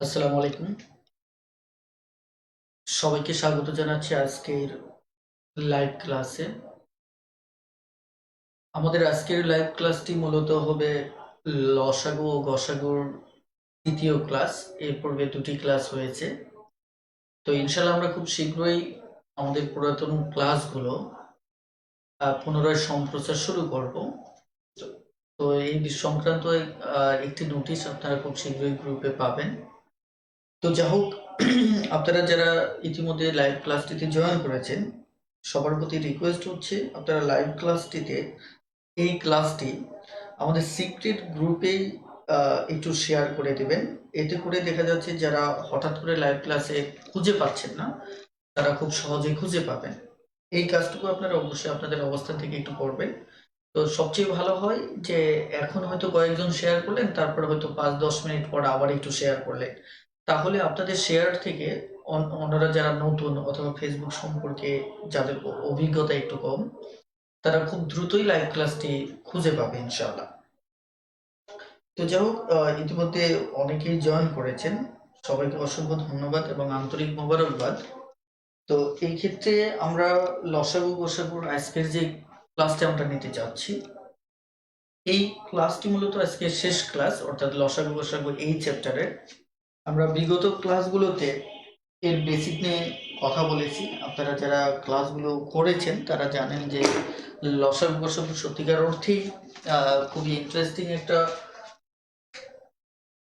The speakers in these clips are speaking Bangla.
আসসালামু আলাইকুম। সবাইকে স্বাগত জানাচ্ছি আজকের লাইভ ক্লাসে। আমাদের আজকের লাইভ ক্লাসটি মূলত হবে লসাগু ও গসাগুর দ্বিতীয় ক্লাস। এর পূর্বে দুটি ক্লাস হয়েছে। তো ইনশাল্লাহ আমরা খুব শীঘ্রই আমাদের পুরাতন ক্লাসগুলো পুনরায় সম্প্রচার শুরু করব। তো তো এই সংক্রান্ত একটি নোটিশ আপনারা খুব শীঘ্রই গ্রুপে পাবেন। তো যা হোক, আপনারা যারা ইতিমধ্যে লাইভ ক্লাসটিতে জয়েন করেছেন, সবার প্রতি রিকোয়েস্ট হচ্ছে আপনারা লাইভ ক্লাসটিতে এই ক্লাসটি আমাদের সিক্রেট গ্রুপে একটু শেয়ার করে দেবেন। এতে করে দেখা যাচ্ছে যারা হঠাৎ করে লাইভ ক্লাসে খুঁজে পাচ্ছেন না, তারা খুব সহজেই খুঁজে পাবেন। এই কাজটুকু আপনারা অবশ্যই আপনাদের অবস্থান থেকে একটু করবেন। তো সবচেয়ে ভালো হয় যে এখন হয়তো কয়েকজন শেয়ার করলেন, তারপর হয়তো 5-10 মিনিট পর আবার একটু শেয়ার করলেন। তাহলে আপনাদের শেয়ার থেকে অন্যরা যারা নতুন অথবা ফেসবুক সম্পর্কে যাদের অভিজ্ঞতা একটু কম, তারা খুব দ্রুতই লাইভ ক্লাসটি খুঁজে পাবে ইনশাআল্লাহ। তো যাই হোক, ইতিমধ্যে অনেকেই জয়েন করেছেন, সবাইকে অসংখ্য ধন্যবাদ এবং আন্তরিক মোবারকবাদ। তো এই ক্ষেত্রে আমরা লসাগু গোসাগুর আজকের যে ক্লাসটা আমরা নিতে চাচ্ছি, এই ক্লাসটি মূলত আজকে শেষ ক্লাস, অর্থাৎ লসাগু গোসাগু এই চ্যাপ্টারের। আমরা বিগত ক্লাসগুলোতে এর বেসিক নিয়ে কথা বলেছি। আপনারা যারা ক্লাসগুলো করেছেন তারা জানেন যে লসাগু গোসাগু সত্যিকার অর্থেই খুবই ইন্টারেস্টিং একটা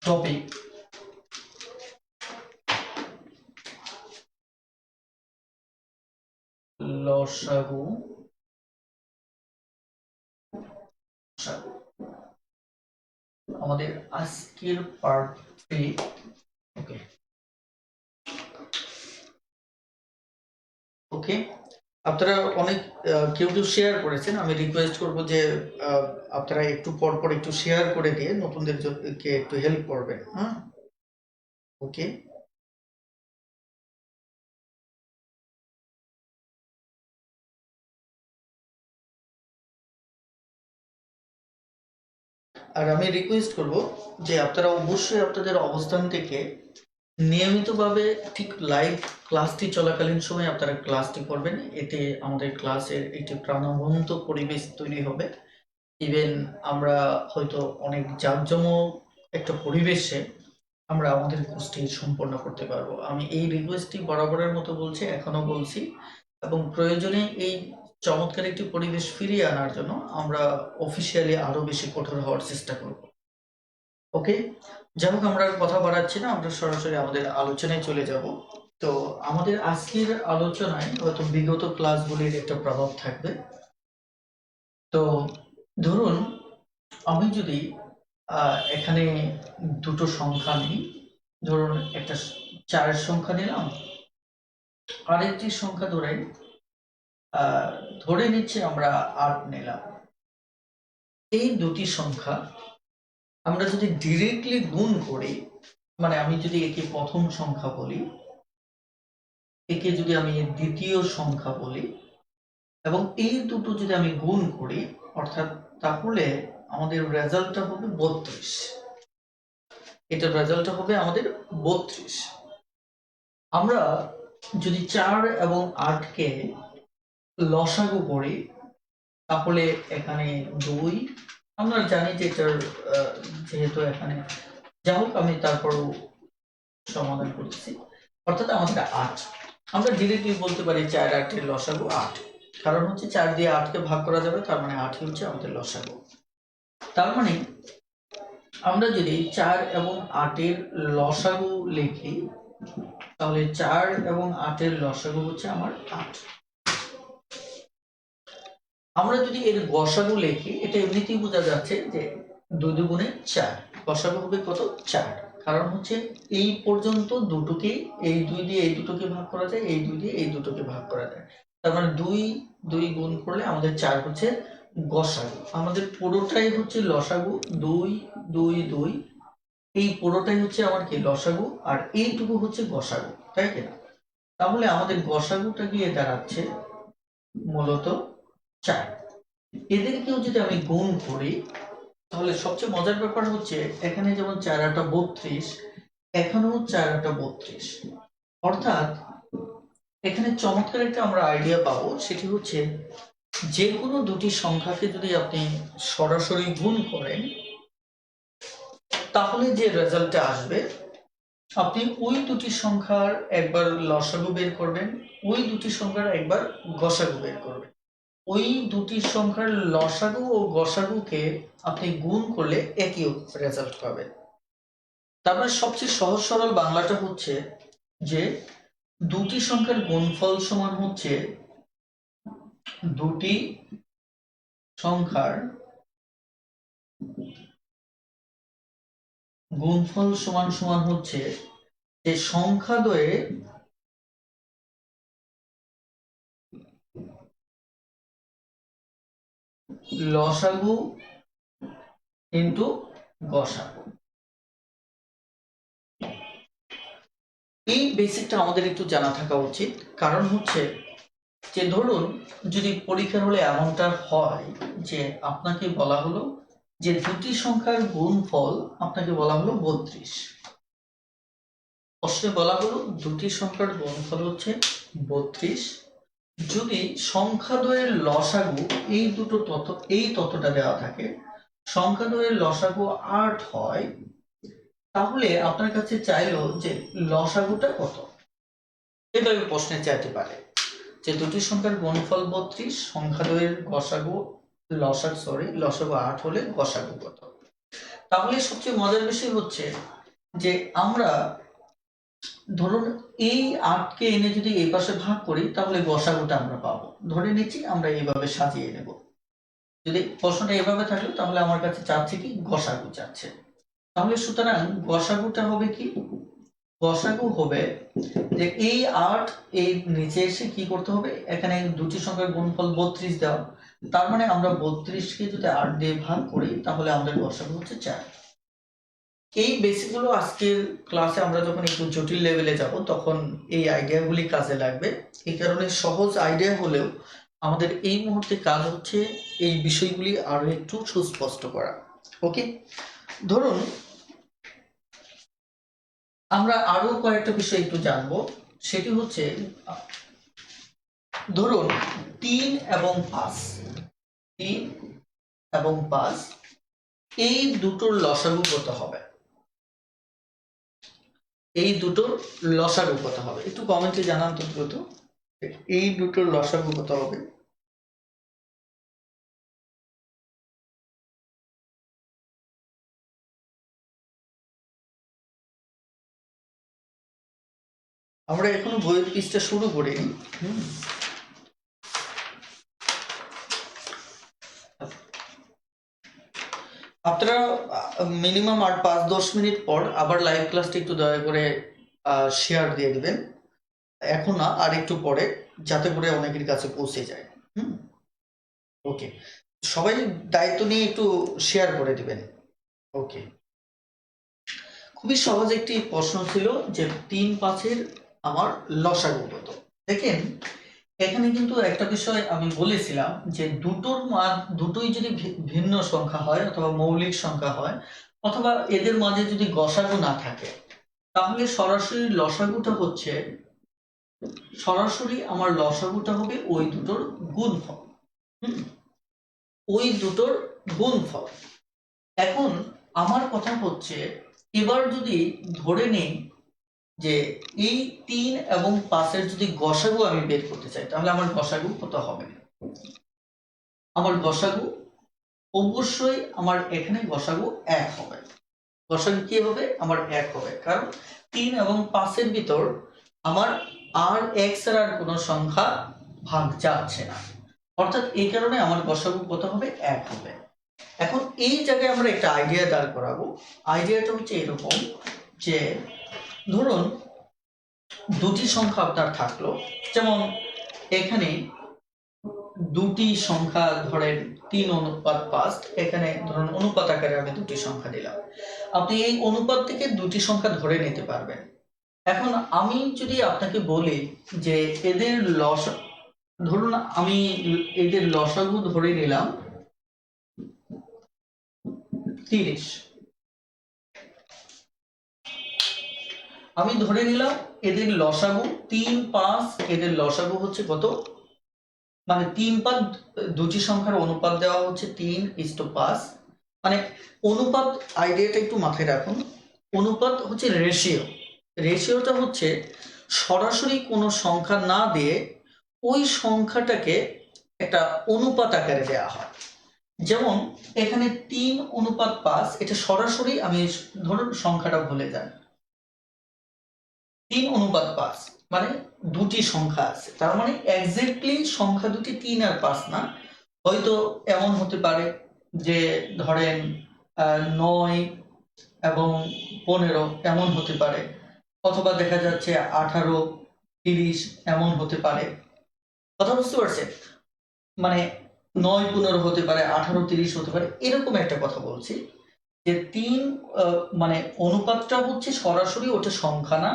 টপিক। লসাগু গোসাগু আমাদের আজকের পার্ট 3। ওকে ওকে, আপনারা অনেক কেউ কেউ শেয়ার করেছেন। আমি রিকোয়েস্ট করব যে আপনারা একটু পর পর একটু শেয়ার করে দিয়ে নতুনদের কে একটু হেল্প করবেন। হ্যাঁ, ওকে। আর আমি রিকোয়েস্ট করব যে আপনারা অবশ্যই আপনাদের অবস্থান থেকে নিয়মিতভাবে ঠিক লাইভ ক্লাসটি চলাকালীন সময় আপনারা ক্লাসটি করবেন। এতে আমাদের ক্লাসের একটি প্রাণবন্ত পরিবেশ তৈরি হবে। ইভেন আমরা হয়তো অনেক জাঁকজমক একটা পরিবেশে আমরা আমাদের কোর্সটি সম্পন্ন করতে পারবো। আমি এই রিকোয়েস্টটি বরাবরের মতো বলছি, এখনো বলছি, এবং প্রয়োজনে এই চমৎকার একটি পরিবেশ ফিরিয়ে আনার জন্য আমরা অফিসিয়ালি আরো বেশি কঠোর হওয়ার চেষ্টা করব। ওকে, যাই হোক, আমরা আর কথা বাড়াচ্ছি না, আমরা সরাসরি আমাদের আলোচনায় চলে যাব। তো আমাদের আজকের আলোচনায় হয়তো বিগত ক্লাসগুলির একটা প্রভাব থাকবে। তো ধরুন, আমি যদি এখানে দুটো সংখ্যা নিই, ধরুন একটা 4-এর সংখ্যা নিলাম, আরেকটি সংখ্যা ধরে নিচ্ছি আমরা 8 নিলাম। এই দুটি সংখ্যা আমরা যদি ডিরেক্টলি গুণ করি, মানে আমি যদি একে প্রথম সংখ্যা বলি, একে যদি আমি দ্বিতীয় সংখ্যা বলি, এবং এই দুটো যদি আমি গুণ করি, অর্থাৎ তাহলে আমাদের রেজাল্টটা হবে 32। এটার রেজাল্টটা হবে আমাদের 32। আমরা যদি 4 এবং 8কে লসাগু করি, তাহলে এখানে 2, আমরা জানি যে এটার যেহেতু এখানে, যা হোক, আমি তারপরও সমাধান করছি, অর্থাৎ আমাদের 8। আমরা ডিরেক্টলি বলতে পারি 4-8 এর লসাগু 8, কারণ হচ্ছে 4 দিয়ে 8কে ভাগ করা যাবে, তার মানে 8ই হচ্ছে আমাদের লসাগু। তার মানে আমরা যদি 4 এবং 8 এর লসাগু লিখি, তাহলে 4 এবং 8 এর লসাগু হচ্ছে আমার 8। আমরা যদি এর গসাগু লিখি, এটা এমনিতেই বোঝা যাচ্ছে যে 2 দুগুণে 4, গসাগু হবে কত? 4। কারণ হচ্ছে এই পর্যন্ত দুটোকে, এই 2 দিয়ে এই দুটোকে ভাগ করা যায়, এই 2 দিয়ে এই দুটোকে ভাগ করা যায়। তার মানে 2 গুণ করলে আমাদের 4 হচ্ছে গসাগু। আমাদের পুরোটাই হচ্ছে লসাগু, 2 2 2, এই পুরোটাই হচ্ছে আমার কি লসাগু, আর এইটুকু হচ্ছে গসাগু, তাই কিনা? তাহলে আমাদের গসাগুটা গিয়ে দাঁড়াচ্ছে মূলত 4। এদেরকেও যদি আমি গুণ করি, তাহলে সবচেয়ে মজার ব্যাপার হচ্ছে এখানে যেমন 4 8 32, এখানেও 4 8 32। অর্থাৎ এখানে চমৎকার একটা আমরা আইডিয়া পাবো, সেটি হচ্ছে যে কোনো দুটি সংখ্যাকে যদি আপনি সরাসরি গুণ করেন তাহলে যে রেজাল্টটা আসবে, আপনি ওই দুটি সংখ্যার একবার লসাগু বের করবেন, ওই দুটি সংখ্যার একবার গসাগু বের করবেন। ওই দুটি সংখ্যার লসাগু ও গসাগুকে আপনি গুণ করলে একই রেজাল্ট পাবেন। তারপরে সবচেয়ে সহজ সরল বাংলাটা হচ্ছে যে দুটি সংখ্যার গুণফল সমান হচ্ছে দুটি সংখ্যার গুণফল সমান সমান হচ্ছে যে সংখ্যা দ্বয়ে লসাগু ইন্টু গসাগু। এই বেসিকটা আমাদের একটু জানা থাকা উচিত, কারণ হচ্ছে যে ধরুন যদি পরীক্ষার হলে এমনটা হয় যে আপনাকে বলা হলো যে দুটি সংখ্যার গুণফল আপনাকে বলা হলো 32, প্রশ্নে বলা হলো দুটি সংখ্যার গুণফল হচ্ছে 32, যদি সংখ্যাদ্বয়ের লসাগু এই দুটো এই তথ্যটা দেওয়া থাকে, সংখ্যাদ্বয়ের লসাগু 8 হয়, তাহলে আপনার কাছে চাইলো যে লসাগুটা কত। এভাবে প্রশ্নে চাইতে পারে যে দুটি সংখ্যার গুণফল 32, সংখ্যাদ্বয়ের লসাগু 8 হলে গসাগু কত। তাহলে সবচেয়ে মজার বিষয় হচ্ছে যে আমরা ধরুন এই 8কে এনে যদি এই পাশে ভাগ করি তাহলে গসাগুটা আমরা পাবো। ধরে নিচ্ছি আমরা এইভাবে সাজিয়ে নেব। যদি প্রশ্নটা এভাবে থাকলো তাহলে আমার কাছে চাচ্ছে কি গসাগু চাচ্ছে। তাহলে সুতরাং গসাগুটা হবে কি, গসাগু হবে যে এই 8 এই নিচে এসে কি করতে হবে, এখানে দুটি সংখ্যার গুণফল 32 দেওয়া, তার মানে আমরা 32কে যদি 8 দিয়ে ভাগ করি তাহলে আমাদের গসাগু হচ্ছে 4। এই বেসিকগুলো আজকের ক্লাসে আমরা যখন একটু জটিল লেভেলে যাব তখন এই আইডিয়াগুলি কাজে লাগবে। এই কারণে সহজ আইডিয়া হলেও আমাদের এই মুহূর্তে কাজ হচ্ছে এই বিষয়গুলি আরো একটু সুস্পষ্ট করা। ওকে, ধরুন আমরা আরো কয়েকটা বিষয় একটু জানবো। সেটি হচ্ছে ধরুন 3 এবং 5, 3 এবং 5 এই দুটোর লসাগু কত হবে, এই দুটোর লসাগু কত হবে, একটু কমেন্টে জানান তো দ্রুত এই দুটোর লসাগু কত হবে। আমরা এখনো বইয়ের পৃষ্ঠা শুরু করিনি। আপনারা মিনিমাম আর 5-10 মিনিট পর আবার লাইভ ক্লাসটা একটু দয়া করে শেয়ার দিয়ে দিবেন, এখন না আর একটু পরে, যাতে করে অনেকের কাছে পৌঁছে যায়। ওকে, সবাই দায়িত্ব নিয়ে একটু শেয়ার করে দিবেন। ওকে, খুবই সহজ একটি প্রশ্ন ছিল যে 3-5 আমার লসাগু কত। দেখেন এখানে কিন্তু একটা বিষয় আমি বলেছিলাম যে দুটোর মান দুটোই যদি ভিন্ন সংখ্যা হয় অথবা মৌলিক সংখ্যা হয় অথবা এদের মাঝে যদি গসাগু না থাকে, তাহলে সরাসরি লসাগুটা হচ্ছে আমার লসাগুটা হবে ওই দুটোর গুণফল। ওই দুটোর গুণফল। এখন আমার কথা হচ্ছে এবার যদি ধরে নেই যে এই 3 এবং 5-এর যদি গসাগু আমি বের করতে চাই তাহলে আমার গসাগু কত হবে। আমার গসাগু অবশ্যই আমার এখানে গসাগু 1 হবে। গসাগু কি হবে, আমার 1 হবে, কারণ 3 এবং 5-এর ভিতর আমার আর x ছাড়া আর কোনো সংখ্যা ভাগ যাচ্ছে না, অর্থাৎ এই কারণে আমার গসাগু কত হবে, 1 হবে। এখন এই জায়গায় আমরা একটা আইডিয়া দাঁড় করাবো। আইডিয়াটা হচ্ছে এরকম যে ধরুন দুটি সংখ্যা আপনার থাকলো, যেমন এখানে দুটি সংখ্যা ধরেন 3:5, এখানে ধরুন অনুপাত আকারে আমি দুটি সংখ্যা দিলাম। আপনি এই অনুপাত থেকে দুটি সংখ্যা ধরে নিতে পারবেন। এখন আমি যদি আপনাকে বলি যে এদের ধরুন আমি এদের লসাগু ধরে নিলাম 30, আমি ধরে নিলাম এদের লসাগু 3, 5, এদের লসাগু হচ্ছে কত, মানে 3, 5 দুটি সংখ্যার অনুপাত দেওয়া হচ্ছে 3:5, মানে অনুপাত আইডিয়াটা একটু মাথায় রাখুন। অনুপাত হচ্ছে রেশিও, রেশিওটা হচ্ছে সরাসরি কোনো সংখ্যা না দিয়ে ওই সংখ্যাটাকে একটা অনুপাত আকারে দেওয়া হয়। যেমন এখানে 3:5, এটা সরাসরি আমি ধরুন সংখ্যাটা ভুলে যান, 3:5, মানে দুটি সংখ্যা আছে, তার মানে এক্স্যাক্টলি সংখ্যা দুটি 3 আর 5 না, হয়তো এমন হতে পারে যে ধরেন 9 এবং 15 এমন হতে পারে, অথবা দেখা যাচ্ছে 18, 30 এমন হতে পারে। কথা বুঝতে পারছেন? মানে 9, 15 হতে পারে, 18, 30 হতে পারে, এরকম একটা কথা বলছি যে 3 মানে অনুপাতটা হচ্ছে সরাসরি ওটা সংখ্যা না,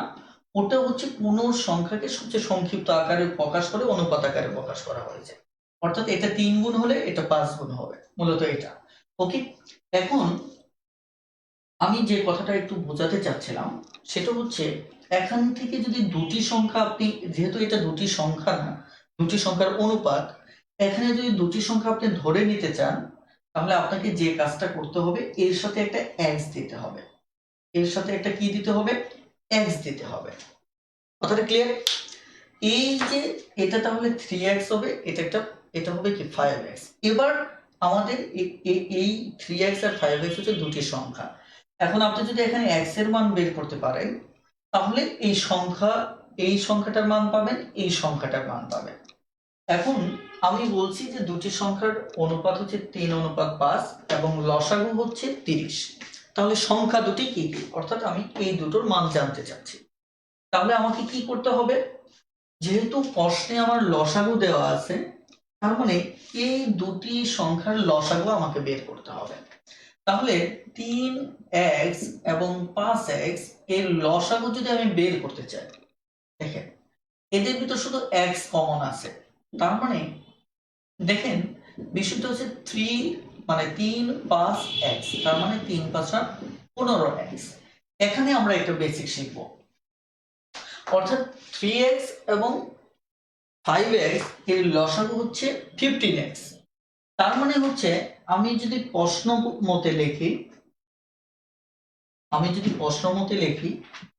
ওটা হচ্ছে কোনো সংখ্যাকে সবচেয়ে সংক্ষিপ্ত আকারে প্রকাশ করে অনুপাত আকারে প্রকাশ করা হয়েছে। অর্থাৎ এটা 3 গুণ হলে এটা 5 গুণ হবে, মূলত এটা। ওকে, এখন আমি যে কথাটা একটু বোঝাতে চাচ্ছিলাম সেটা হচ্ছে এখান থেকে যদি দুটি সংখ্যা আপনি, যেহেতু এটা দুটি সংখ্যা না, দুটি সংখ্যার অনুপাত, এখানে যদি দুটি সংখ্যা আপনি ধরে নিতে চান তাহলে আপনাকে যে কাজটা করতে হবে এর সাথে একটা এক্স দিতে হবে, এর সাথে একটা কি দিতে হবে, এক্স দিতে হবে। কথাটা ক্লিয়ার? এই যে এটা তাহলে 3x হবে, এটা হবে কি 5x। এবার আমাদের এই 3x আর 5x হচ্ছে দুটি সংখ্যা। এখন আপনি যদি এখানে x এর মান বের করতে পারেন তাহলে এই সংখ্যাটার মান পাবেন, এই সংখ্যাটার মান পাবেন। এখন আমি বলছি যে দুটি সংখ্যার অনুপাত হচ্ছে 3:5 এবং লসাগু হচ্ছে 30। তাহলে সংখ্যা দুটি কি কি, অর্থাৎ আমি এই দুটোর মান জানতে চাচ্ছি। তাহলে আমাকে কি করতে হবে, যেহেতু প্রশ্নে আমার লসাগু দেওয়া আছে, তার মানে এই দুটি সংখ্যার লসাগু আমাকে বের করতে হবে। তাহলে 3x এবং 5x এর লসাগু যদি আমি বের করতে চাই, দেখেন এদের ভিতর শুধু x কমন আছে, তার মানে দেখেন বিষয়টা হচ্ছে 3, মানে 3, 5x, তার মানে 3, 5 15x। এখানে আমরা একটা বেসিক শিখব, অর্থাৎ 3x এবং 5x এর লসাগু হচ্ছে 15x। তার মানে হচ্ছে আমি যদি প্রশ্ন মতে লিখি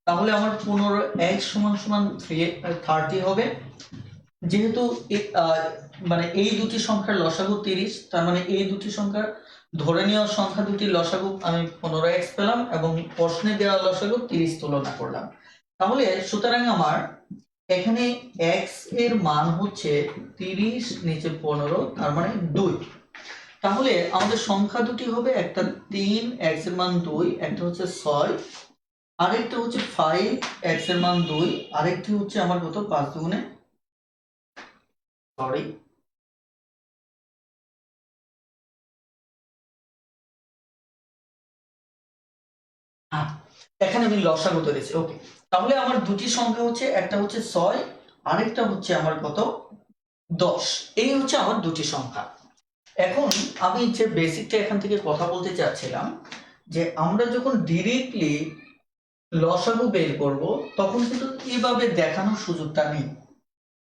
তাহলে আমার 15x সমান সমান 30 হবে। যেহেতু মানে এই দুটি সংখ্যার লসাগু 30, তার মানে এই দুটি সংখ্যা ধরে নেওয়া সংখ্যা দুটির লসাগু আমি 15x পেলাম এবং প্রশ্নে দেওয়া লসাগু 30 তুলনা করলাম। তাহলে সুতরাং আমার এখানে x এর মান হচ্ছে 30 নিচে 15, তার মানে 2। তাহলে আমাদের সংখ্যা দুটি হবে, একটা 3, x এর মান 2, একটা হচ্ছে 6, আরেকটা হচ্ছে 5, x এর মান 2, আরেকটি হচ্ছে আমার কত 5 দুগুণে, সরি এখানে আমি লসাগু ধরেছি। ওকে, তাহলে আমার দুটি সংখ্যা হচ্ছে, একটা হচ্ছে 6, আরেকটা হচ্ছে আমার কত 10। এই হচ্ছে আমার দুটি সংখ্যা। এখন আমি যে বেসিকটা এখান থেকে কথা বলতে চাচ্ছিলাম যে আমরা যখন ডিরেক্টলি লসাগু বের করব তখন কিন্তু এভাবে দেখানোর সুযোগটা নেই।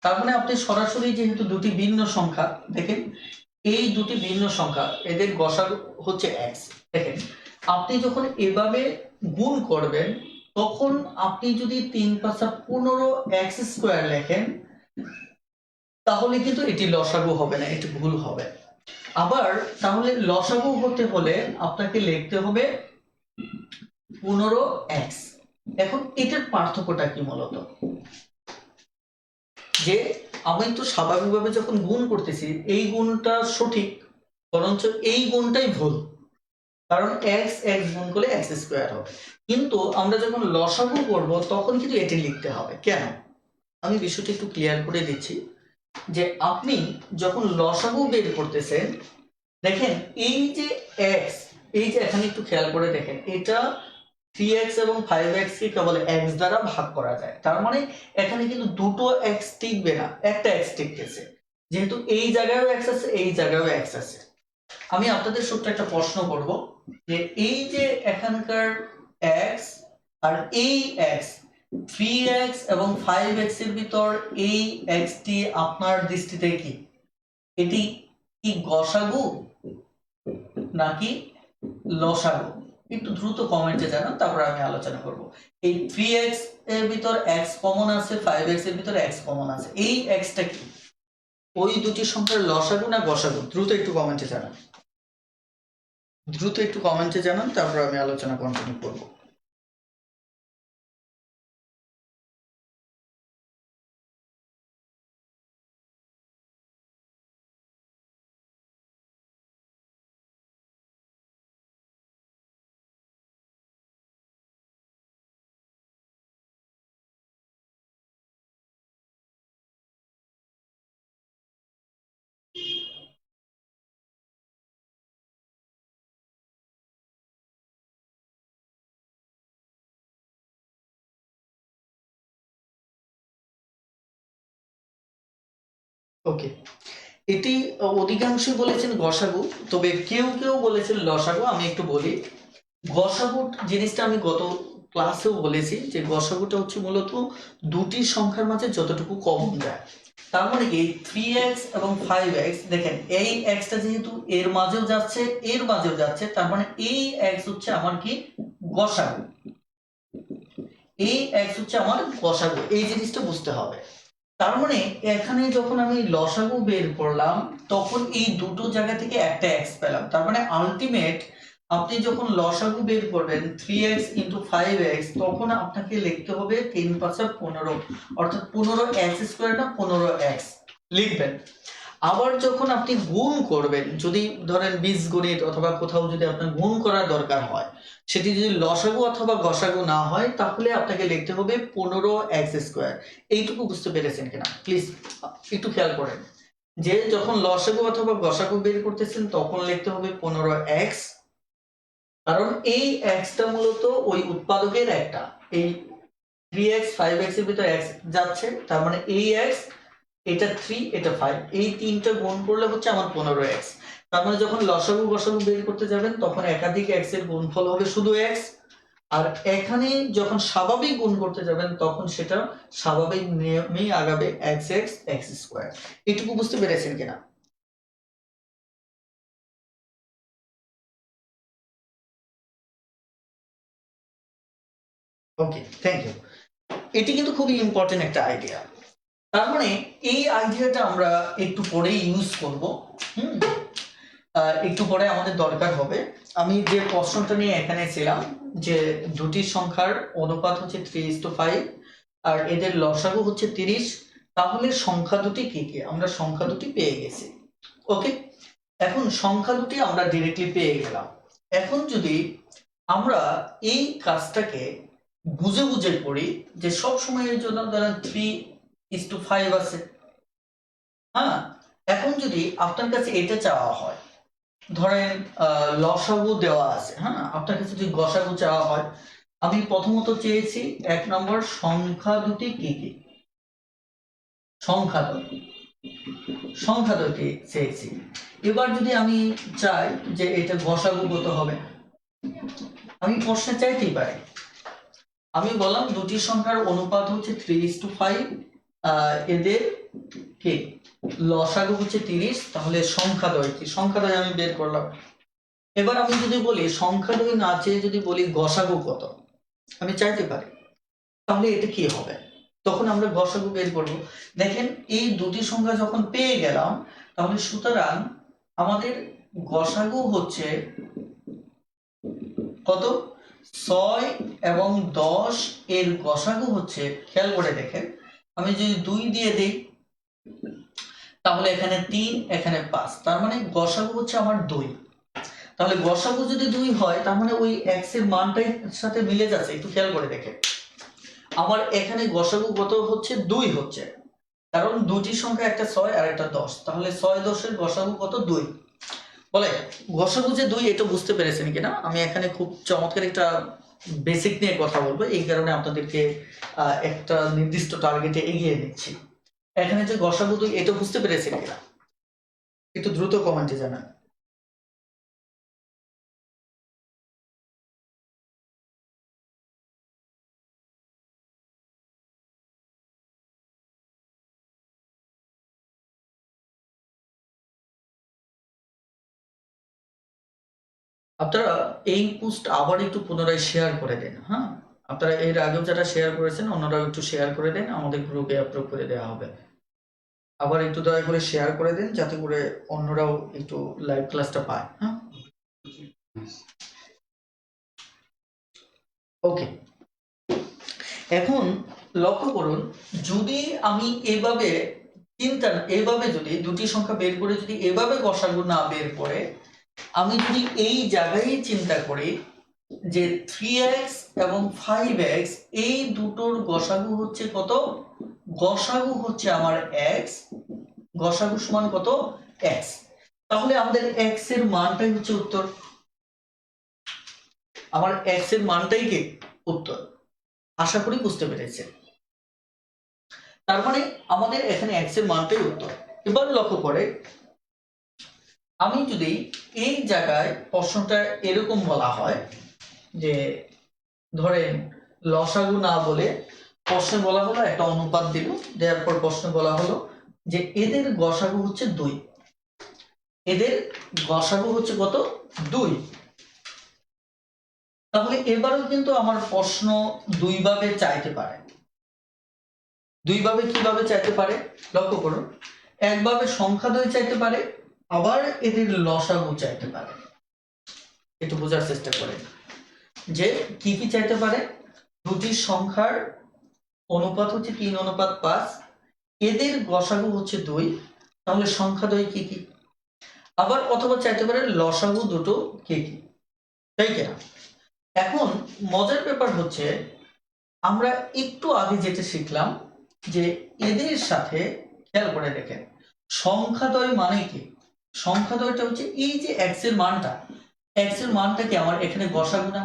তার মানে আপনি সরাসরি, যেহেতু দুটি ভিন্ন সংখ্যা, দেখেন এই দুটি ভিন্ন সংখ্যা, এদের গসাগু হচ্ছে x। দেখেন আপনি যখন এভাবে গুণ করবেন তখন আপনি যদি 3, 5, 15x² লেখেন তাহলে কিন্তু এটি লসাগু হবে না, এটি ভুল হবে। আবার তাহলে লসাগু হতে হলে আপনাকে লিখতে হবে 15x। এখন এটার পার্থক্যটা কি, মূলত যে আমি তো স্বাভাবিকভাবে যখন গুণ করতেছি এই গুণটা সঠিক, বরঞ্চ এই গুণটাই ভুল, কারণ x গুণ করলে x² হবে। কিন্তু আমরা যখন লসাগু করব তখন কিন্তু এটি লিখতে হবে। কেন, আমি বিষয়টা একটু ক্লিয়ার করে দিচ্ছি যে আপনি যখন লসাগু বের করতেছেন, দেখেন এই যে x, এই যে এখানে একটু খেয়াল করে দেখেন, এটা 3x এবং 5x কে কেবল x দ্বারা ভাগ করা যায়, তার মানে এখানে কিন্তু দুটো x টিকবে না, একটা x টিকতেছে। যেহেতু এই জায়গায়ও x আছে, এই জায়গায়ও x আছে, আমি আপনাদের সূত্রে একটা প্রশ্ন করব যে এই যে এখানকার x আর এই x, 3x এবং 5x এর ভিতর এই x টি আপনার দৃষ্টিতে কি, এটি কি গসাগু নাকি লসাগু? একটু দ্রুত কমেন্টে জানান, তারপর আমি আলোচনা করব। এই 3x এর ভিতর x কমন আছে, 5x এর ভিতর x কমন আছে, এই x টা কি ওই দুটি সংখ্যার লসাগু না গসাগু? দ্রুত একটু কমেন্টে জানান, দ্রুত একটু কমেন্টে জানান, তারপর আমি আলোচনা কন্টিনিউ করব। ওকে, এটি অধিকাংশই বলেছেন গসাগু, তবে কেউ কেউ বলেছেন লসাগু। আমি একটু বলি, গসাগু জিনিসটা আমি গত ক্লাসেও বলেছি যে গসাগুটা হচ্ছে মূলত দুটি সংখ্যার মাঝে যতটুকু কমন যায়। তার মানে কি 3x এবং 5x, দেখেন এই xটা যেহেতু এর মাঝেও যাচ্ছে এর মাঝেও যাচ্ছে, তার মানে এই x হচ্ছে আমার কি গসাগু, এই x হচ্ছে আমার গসাগু, এই জিনিসটা বুঝতে হবে। তার মানে এখানে যখন আমি লসাগু বের করলাম তখন এই দুটো জায়গা থেকে একটা x পেলাম। তার মানে আলটিমেট আপনি যখন লসাগু বের করবেন 3x ইন্টু 5x, তখন আপনাকে লিখতে হবে 3×15, অর্থাৎ 15x² না 15x লিখবেন। আবার যখন আপনি গুণ করবেন, যদি ধরেন বীজগণিত অথবা কোথাও যদি আপনার গুণ করার দরকার হয়, সেটি যদি লসাগু অথবা গসাগু না হয়, তাহলে আপনাকে লিখতে হবে 15x²। এইটুকু বুঝতে পেরেছেন কিনা প্লিজ একটু খেয়াল করেন, যে যখন লসাগু অথবা গসাগু বের করতেছেন তখন লিখতে হবে 15x, কারণ এই xটা মূলত ওই উৎপাদকের একটা, এই 3x 5x এর ভিতরে x যাচ্ছে, তার মানে এই x, এটা 3 এটা 5, এই তিনটা গুণ করলে হচ্ছে আমার 15x। তার মানে যখন লসাগু গসাগু বের করতে যাবেন তখন একাধিক x এর গুণফল হবে শুধু x, আর এখানে যখন স্বাভাবিক গুণ করতে যাবেন তখন সেটা স্বাভাবিক নিয়মেই আগাবে x² এটুকু বুঝতে পেরেছেন কিনা? ওকে, থ্যাংক ইউ। এটি কিন্তু খুবই ইম্পর্টেন্ট একটা আইডিয়া। তার মানে এই আইডিয়াটা আমরা একটু পরে ইউজ করব। হুম, একটু পরে আমাদের দরকার হবে। আমি যে প্রশ্নটা নিয়ে এখানে ছিলাম, যে দুটি সংখ্যার অনুপাত হচ্ছে 3:5 আর এদের লসাগু হচ্ছে 30, তাহলে সংখ্যা দুটি কি কি? আমরা সংখ্যা দুটি পেয়ে গেছি। ওকে, এখন সংখ্যা দুটি আমরা ডিরেক্টলি পেয়ে গেলাম। এখন যদি আমরা এই কাজটাকে বুঝে বুঝে করি, যে সব সময়ের জন্য ধরেন 3:5 আছে, হ্যাঁ, এখন যদি আপনার কাছে এটা চাওয়া হয়, ধরেন লসাগু দেওয়া আছে, হ্যাঁ, আপনার কাছে যদি গসাগু চাওয়া হয়, আমি প্রথমত চেয়েছি 1 নম্বর সংখ্যা দুটি কি কি, সংখ্যা দুটি, সংখ্যা দুটি চেয়েছি। এবার যদি আমি চাই যে এটা গসাগু কত হবে, আমি প্রশ্নে চাইতেই পারি। আমি বললাম দুটি সংখ্যার অনুপাত হচ্ছে 3:5, এদের কি লসাগু হচ্ছে 30, তাহলে সংখ্যাদ্বয় কি, সংখ্যাদ্বয় আমি বের করলাম। এবার আমি যদি বলি সংখ্যাদ্বয় না চেয়ে যদি বলি গসাগু কত, আমি চাইতে পারি, তাহলে এটা কি হবে? তখন আমরা গসাগু বের করব। দেখেন এই দুটি সংখ্যা যখন পেয়ে গেলাম, তাহলে সুতরাং আমাদের গসাগু হচ্ছে কত, 6 এবং 10 এর গসাগু হচ্ছে, খেয়াল করে দেখেন, আমি যদি 2 দিয়ে দেই তাহলে এখানে 3 এখানে 5, তার মানে গসাগু হচ্ছে আমার 2। তাহলে গসাগু যদি 2 হয়, তার মানে ওই x এর মানটাই সাথে মিলে যাচ্ছে। একটু খেয়াল করে দেখেন, আমার এখানে গসাগু কত হচ্ছে, 2 হচ্ছে, কারণ দুটি সংখ্যা, একটা 6 আর একটা 10, তাহলে 6 10 এর গসাগু কত, 2। বলে গসাগু যে 2, এটা বুঝতে পেরেছেন কিনা? আমি এখানে খুব চমৎকার একটা বেসিক নিয়ে কথা বলবো, এই কারণে আপনাদেরকে একটা নির্দিষ্ট টার্গেটে এগিয়ে নিচ্ছি। এখানে যে গসাগু 2, এটা বুঝতে পেরেছেন কিনা? একটু দ্রুত কমেন্টে জানান। আপনারা এই পোস্ট আবার একটু পুনরায় শেয়ার করে দেন। হ্যাঁ, আপনারা এর আগেও যারা শেয়ার করেছেন অন্যরাও একটু শেয়ার করে দেন, আমাদের গ্রুপে আপলোড করে দেওয়া হবে। আবার একটু দয়া করে শেয়ার করে দেন যাতে করে অন্যরাও একটু লাইভ ক্লাসটা পায়। হ্যাঁ, ওকে। এখন লক্ষ্য করুন, যদি আমি এভাবে যদি দুটি সংখ্যা বের করে যদি এভাবে গসাগু না বের করে আমি যদি এই জায়গায় চিন্তা করি যে 3x এবং 5x এই দুটোর গসাগু হচ্ছে কত, গসাগু হচ্ছে আমার x, গসাগু সমান কত x, তাহলে আমাদের x এর মানটাই হচ্ছে উত্তর, আমার x এর মানটাই কি উত্তর। আশা করি বুঝতে পেরেছেন। তার মানে আমাদের এখানে x এর মানটাই উত্তর। এবার লক্ষ্য করে আমি যদি এই জায়গায় প্রশ্নটা এরকম বলা হয় যে ধরেন লসাগু না বলে প্রশ্নে বলা হলো একটা অনুপাত দিল, দেওয়ার পর প্রশ্নে বলা হলো যে এদের গসাগু হচ্ছে 2, এদের গসাগু হচ্ছে কত 2, তাহলে এবারও কিন্তু আমার প্রশ্ন দুইভাবে চাইতে পারে। দুইভাবে কিভাবে চাইতে পারে লক্ষ্য করুন, একভাবে সংখ্যা দ্বয় চাইতে পারে, আবার এদের লসাগু চাইতে পারে। একটু বোঝার চেষ্টা করেন যে কি কি চাইতে পারে। দুটি সংখ্যার অনুপাত হচ্ছে 3:5, এদের গসাগু হচ্ছে 2, তাহলে সংখ্যা দ্বয় কি কি। আবার অথবা চাইতে পারে লসাগু দুটো কি কি, তাই কিনা। এখন মজার ব্যাপার হচ্ছে আমরা একটু আগে যেটা শিখলাম যে এদের সাথে খেয়াল করে দেখেন সংখ্যাদ্বয় মানে কি, সংখ্যাদ্বয়টা হচ্ছে এই যে x এর মানটা, x এর মানটা কি আমার এখানে গসাগু না,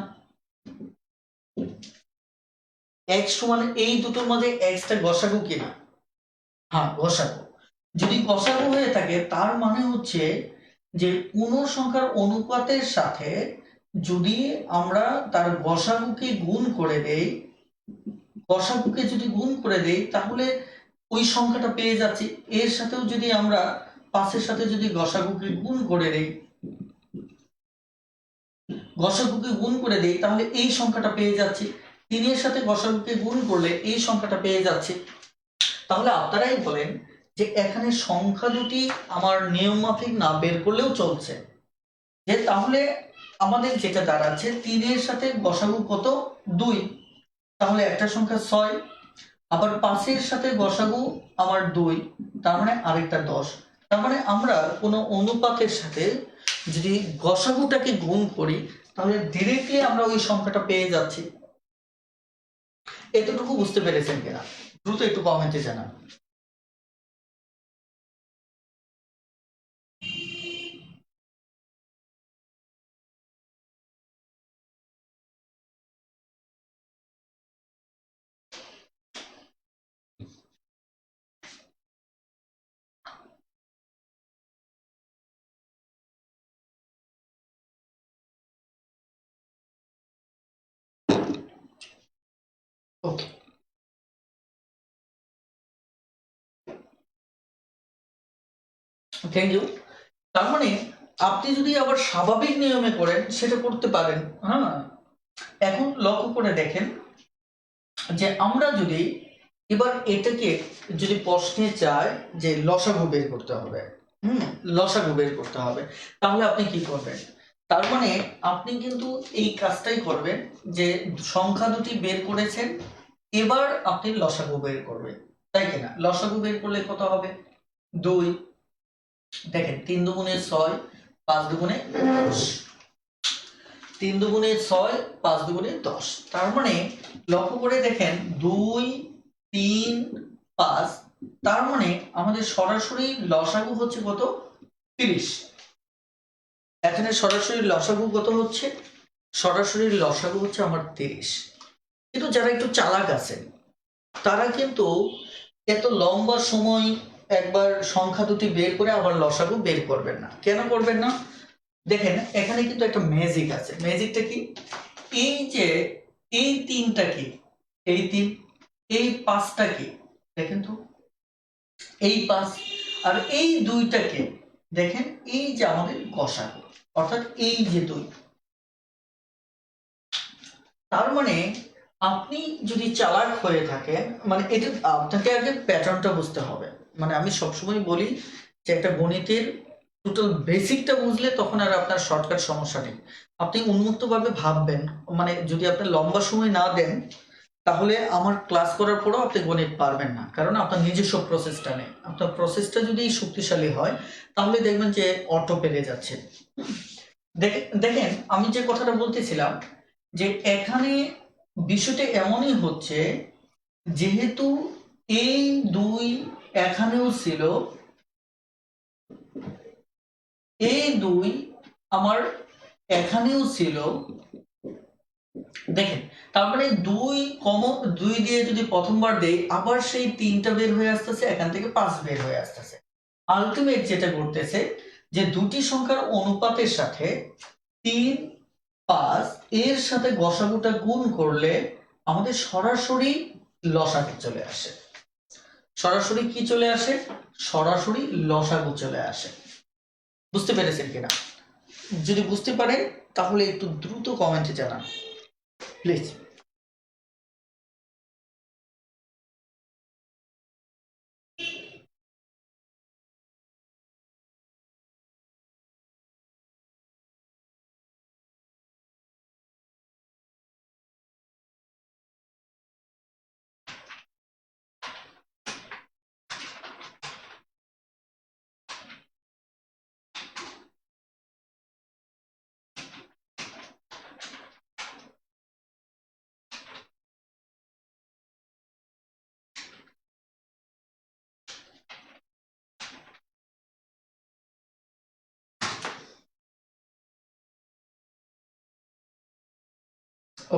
x সমান এই দুটোর মাঝে x টা গসাগু কিনা, হ্যাঁ গসাগু। যদি গসাগু হয়ে থাকে তার মানে হচ্ছে যে কোন সংখ্যার অনুপাতের সাথে যদি আমরা তার গসাগুকে গুণ করে দেই, গসাগুকে যদি গুণ করে দেই তাহলে ওই সংখ্যাটা পেয়ে যাচ্ছি। এর সাথেও যদি আমরা 5-এর সাথে যদি গসাগুকে গুণ করে দেই, গসাগুকে গুণ করে দেই তাহলে এই সংখ্যাটা পেয়ে যাচ্ছি। 3-এর সাথে গসাগুকে গুণ করলে এই সংখ্যাটা পেয়ে যাচ্ছে। তাহলে আপনারাই বলেন যে এখানে সংখ্যা দুটি আমার নিয়ম মাফিক না বের করলেও চলছে, যে তাহলে আমাদের যেটা দাঁড়াচ্ছে 3-এর সাথে গসাগু কত 2, তাহলে একটা সংখ্যা 6, আবার 5-এর সাথে গসাগু আমার 2, তার মানে আরেকটা 10। তার মানে আমরা কোনো অনুপাতের সাথে যদি গসাগুটাকে গুণ করি তাহলে ডিরেক্টলি আমরা ওই সংখ্যাটা পেয়ে যাচ্ছি। এতটুকু বুঝতে পেরেছেন কিনা দ্রুত একটু কমেন্টে জানান। ওকে, থ্যাংক ইউ। তার মানে আপনি যদি আবার স্বাভাবিক নিয়মে করেন সেটা করতে পারেন। হ্যাঁ, এখন লক্ষ্য করে দেখেন যে আমরা যদি এবার এটাকে যদি প্রশ্নে চাই যে লসাগু বের করতে হবে, লসাগু বের করতে হবে, তাহলে আপনি কি করবেন, তার মানে আপনি কিন্তু এই কাজটাই করবেন যে সংখ্যা দুটি বের করেছেন, এবার আপনি লসাগু বের করবেন, তাই কিনা। লসাগু বের করলে কত হবে 2, দেখেন 3 দুগুণে 6, 5 দুগুণে 10, 3 দুগুণে 6, 5 দুগুণে 10, তার মানে লক্ষ্য করে দেখেন 2, 3, 5, তার মানে আমাদের সরাসরি লসাগু হচ্ছে কত 30। এখানে সরাসরি লসাগু কত হচ্ছে, সরাসরি লসাগু হচ্ছে আমার 30। কিন্তু যারা একটু চালাক আছেন তারা কিন্তু এত লম্বা সময় একবার সংখ্যা দুটি বের করে আবার লসাগু বের করবেন না। কেন করবেন না, দেখেন এখানে কিন্তু একটা ম্যাজিক আছে। ম্যাজিকটা কি, এই যে এই 3টা কি, এই 3, এই 5টা কি, দেখেন তো এই 5, আর এই 2টা কি, দেখেন এই যে আমাদের গসাগু, অর্থাৎ এই যে 2, তার মানে আপনি যদি চালাক হয়ে থাকেন, মানে এটা আপনাকে আগে প্যাটার্নটা বুঝতে হবে। মানে আমি সবসময় বলি যে একটা গণিতের টোটাল বেসিকটা বুঝলে তখন আর আপনার শর্টকাট সমস্যা নেই। আপনি উন্মুক্তভাবে ভাববেন, মানে যদি আপনি লম্বা সময় না দেন তাহলে আমার ক্লাস করার পরেও আপনি গণিত পারবেন না, কারণ আপনার নিজস্ব প্রসেসটা নেই। আপনার প্রসেসটা যদি শক্তিশালী হয় তাহলে দেখবেন যে অটো পেরে যাচ্ছে। দেখেন আমি যে কথাটা বলতেছিলাম যে এখানে বিষয়টা এমনই হচ্ছে, যেহেতু এই দুই এখানেও ছিল, এই দুই আমার এখানেও ছিল, দেখেন তার মানে দুই দিয়ে যদি প্রথমবার দেই আবার সেই 3টা বের হয়ে আসতেছে, এখান থেকে 5 বের হয়ে আসতেছে। আলটিমেট যেটা করতেছে যে দুটি সংখ্যার অনুপাতের সাথে 3, 5 এর সাথে গসাগুটা গুণ করলে আমাদের সরাসরি লসাগু চলে আসে। সরাসরি কি চলে আসে? সরাসরি লসাগু চলে আসে। বুঝতে পেরেছেন কিনা? যদি বুঝতে পারেন তাহলে একটু দ্রুত কমেন্টে জানান প্লিজ।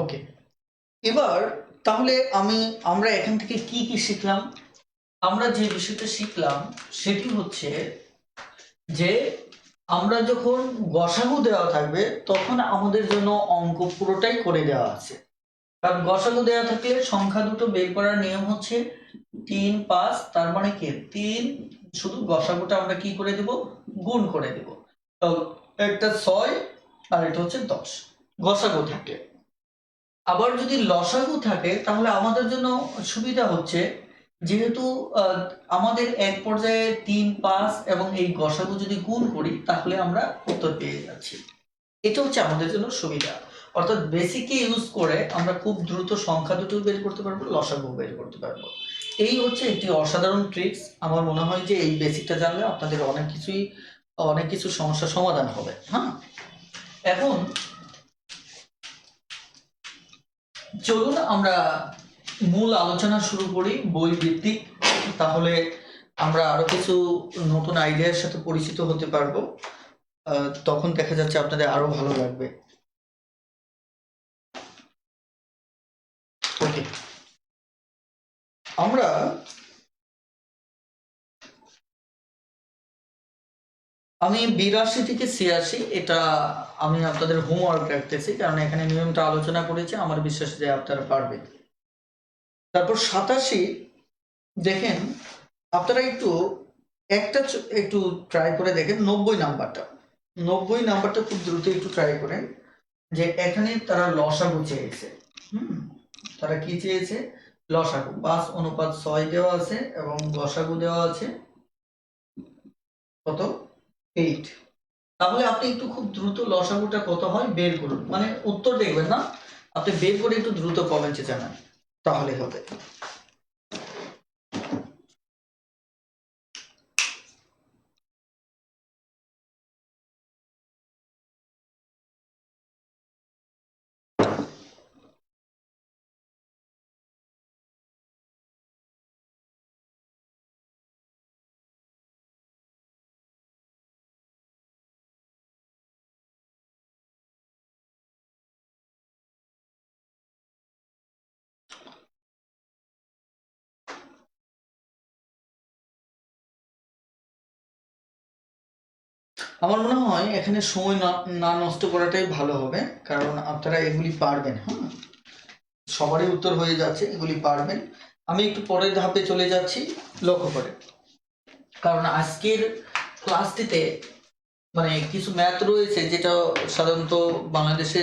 ওকে, এবার তাহলে আমরা এখান থেকে কি কি শিখলাম? আমরা যে বিষয়টা শিখলাম সেটি হচ্ছে যে আমরা যখন গসাগু দেওয়া থাকবে তখন আমাদের জন্য অঙ্ক পুরোটাই করে দেওয়া আছে। কারণ গসাগু দেওয়া থাকলে সংখ্যা দুটো বের করার নিয়ম হচ্ছে 3, 5, তার মানে কি 3, শুধু গসাগুটা আমরা কি করে দেব? গুণ করে দেব। তো একটা 6 আর এটা হচ্ছে 10 গসাগু থাকে। আবার যদি লসাগু থাকে তাহলে আমাদের জন্য সুবিধা হচ্ছে, যেহেতু আমাদের এক পর্যায়ে 3, 5 এবং এই গসাগু যদি গুণ করি তাহলে আমরা উত্তর পেয়ে যাচ্ছি। এটা হচ্ছে আমাদের জন্য সুবিধা। অর্থাৎ বেসিকে ইউজ করে আমরা খুব দ্রুত সংখ্যা দুটো বের করতে পারবো, লসাগু বের করতে পারবো। এই হচ্ছে একটি অসাধারণ ট্রিক্স। আমার মনে হয় যে এই বেসিকটা জানলে আপনাদের অনেক কিছু সমস্যার সমাধান হবে। হ্যাঁ, এখন চলুন আমরা মূল আলোচনা শুরু করি বই ভিত্তিক। তাহলে আমরা আরো কিছু নতুন আইডিয়ার সাথে পরিচিত হতে পারবো। তখন দেখা যাচ্ছে আপনাদের আরো ভালো লাগবে। ওকে, আমরা আমি 82 থেকে 86, এটা আমি আপনাদের হোমওয়ার্ক রাখতেছি, কারণ এখানে নিয়মটা আলোচনা করেছি, আমার বিশ্বাস যে আপনারা পারবেন। তারপর 87 দেখেন, আপনারা একটু ট্রাই করে দেখেন 90 নাম্বারটা খুব দ্রুত একটু ট্রাই করেন। যে এখানে তারা লসাগু চেয়েছে। তারা কি চেয়েছে? লসাগু। 5:6 দেওয়া আছে এবং গসাগু দেওয়া আছে কত? 8। তাহলে আপনি একটু খুব দ্রুত লসাগুটা কত হয় বের করুন, মানে উত্তর দেখবেন না, আপনি বের করে একটু দ্রুত কমেন্টে জানান, তাহলে হবে। আমার মনে হয় এখানে সময় না না নষ্ট করাটাই ভালো হবে, কারণ আপনারা এগুলি পারবেন। হ্যাঁ, সবারই উত্তর হয়ে যাচ্ছে, এগুলি পারবেন। আমি একটু পরের ধাপে চলে যাচ্ছি, লক্ষ্য করে। কারণ আজকের ক্লাসটিতে মানে কিছু ম্যাথ রয়েছে যেটা সাধারণত বাংলাদেশে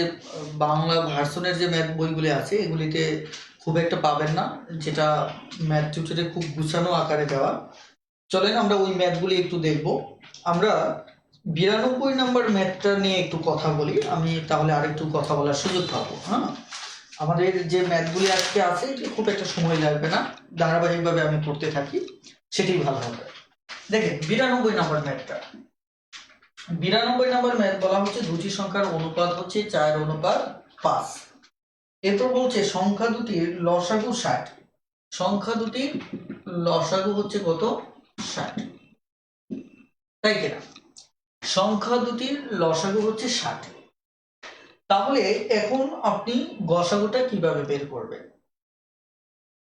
বাংলা ভার্সনের যে ম্যাথ বইগুলি আছে এগুলিতে খুব একটা পাবেন না, যেটা ম্যাথ টিউটরে খুব গুছানো আকারে দেওয়া। চলেন আমরা ওই ম্যাথগুলি একটু দেখব। আমরা 92 নাম্বার ম্যাথটা নিয়ে একটু কথা বলি, আমি তাহলে আরেকটু কথা বলার সুযোগ পাবো। হ্যাঁ, আমাদের যে ম্যাথগুলি আজকে আছে খুব একটা সময় লাগবে না, ধারাবাহিকভাবে আমি পড়তে থাকি, সেটাই ভালো হবে। দেখেন 92 নাম্বার ম্যাথটা, 92 নাম্বার ম্যাথ বলা হচ্ছে দুটি সংখ্যার অনুপাত হচ্ছে 4:5। এরপর বলছে সংখ্যা দুটির লসাগু 60। সংখ্যা দুটির লসাগু হচ্ছে কত? 60, তাই কিনা? সংখ্যা দুটির লসাগু হচ্ছে 60। তাহলে এখন আপনি গসাগুটা কিভাবে বের করবেন?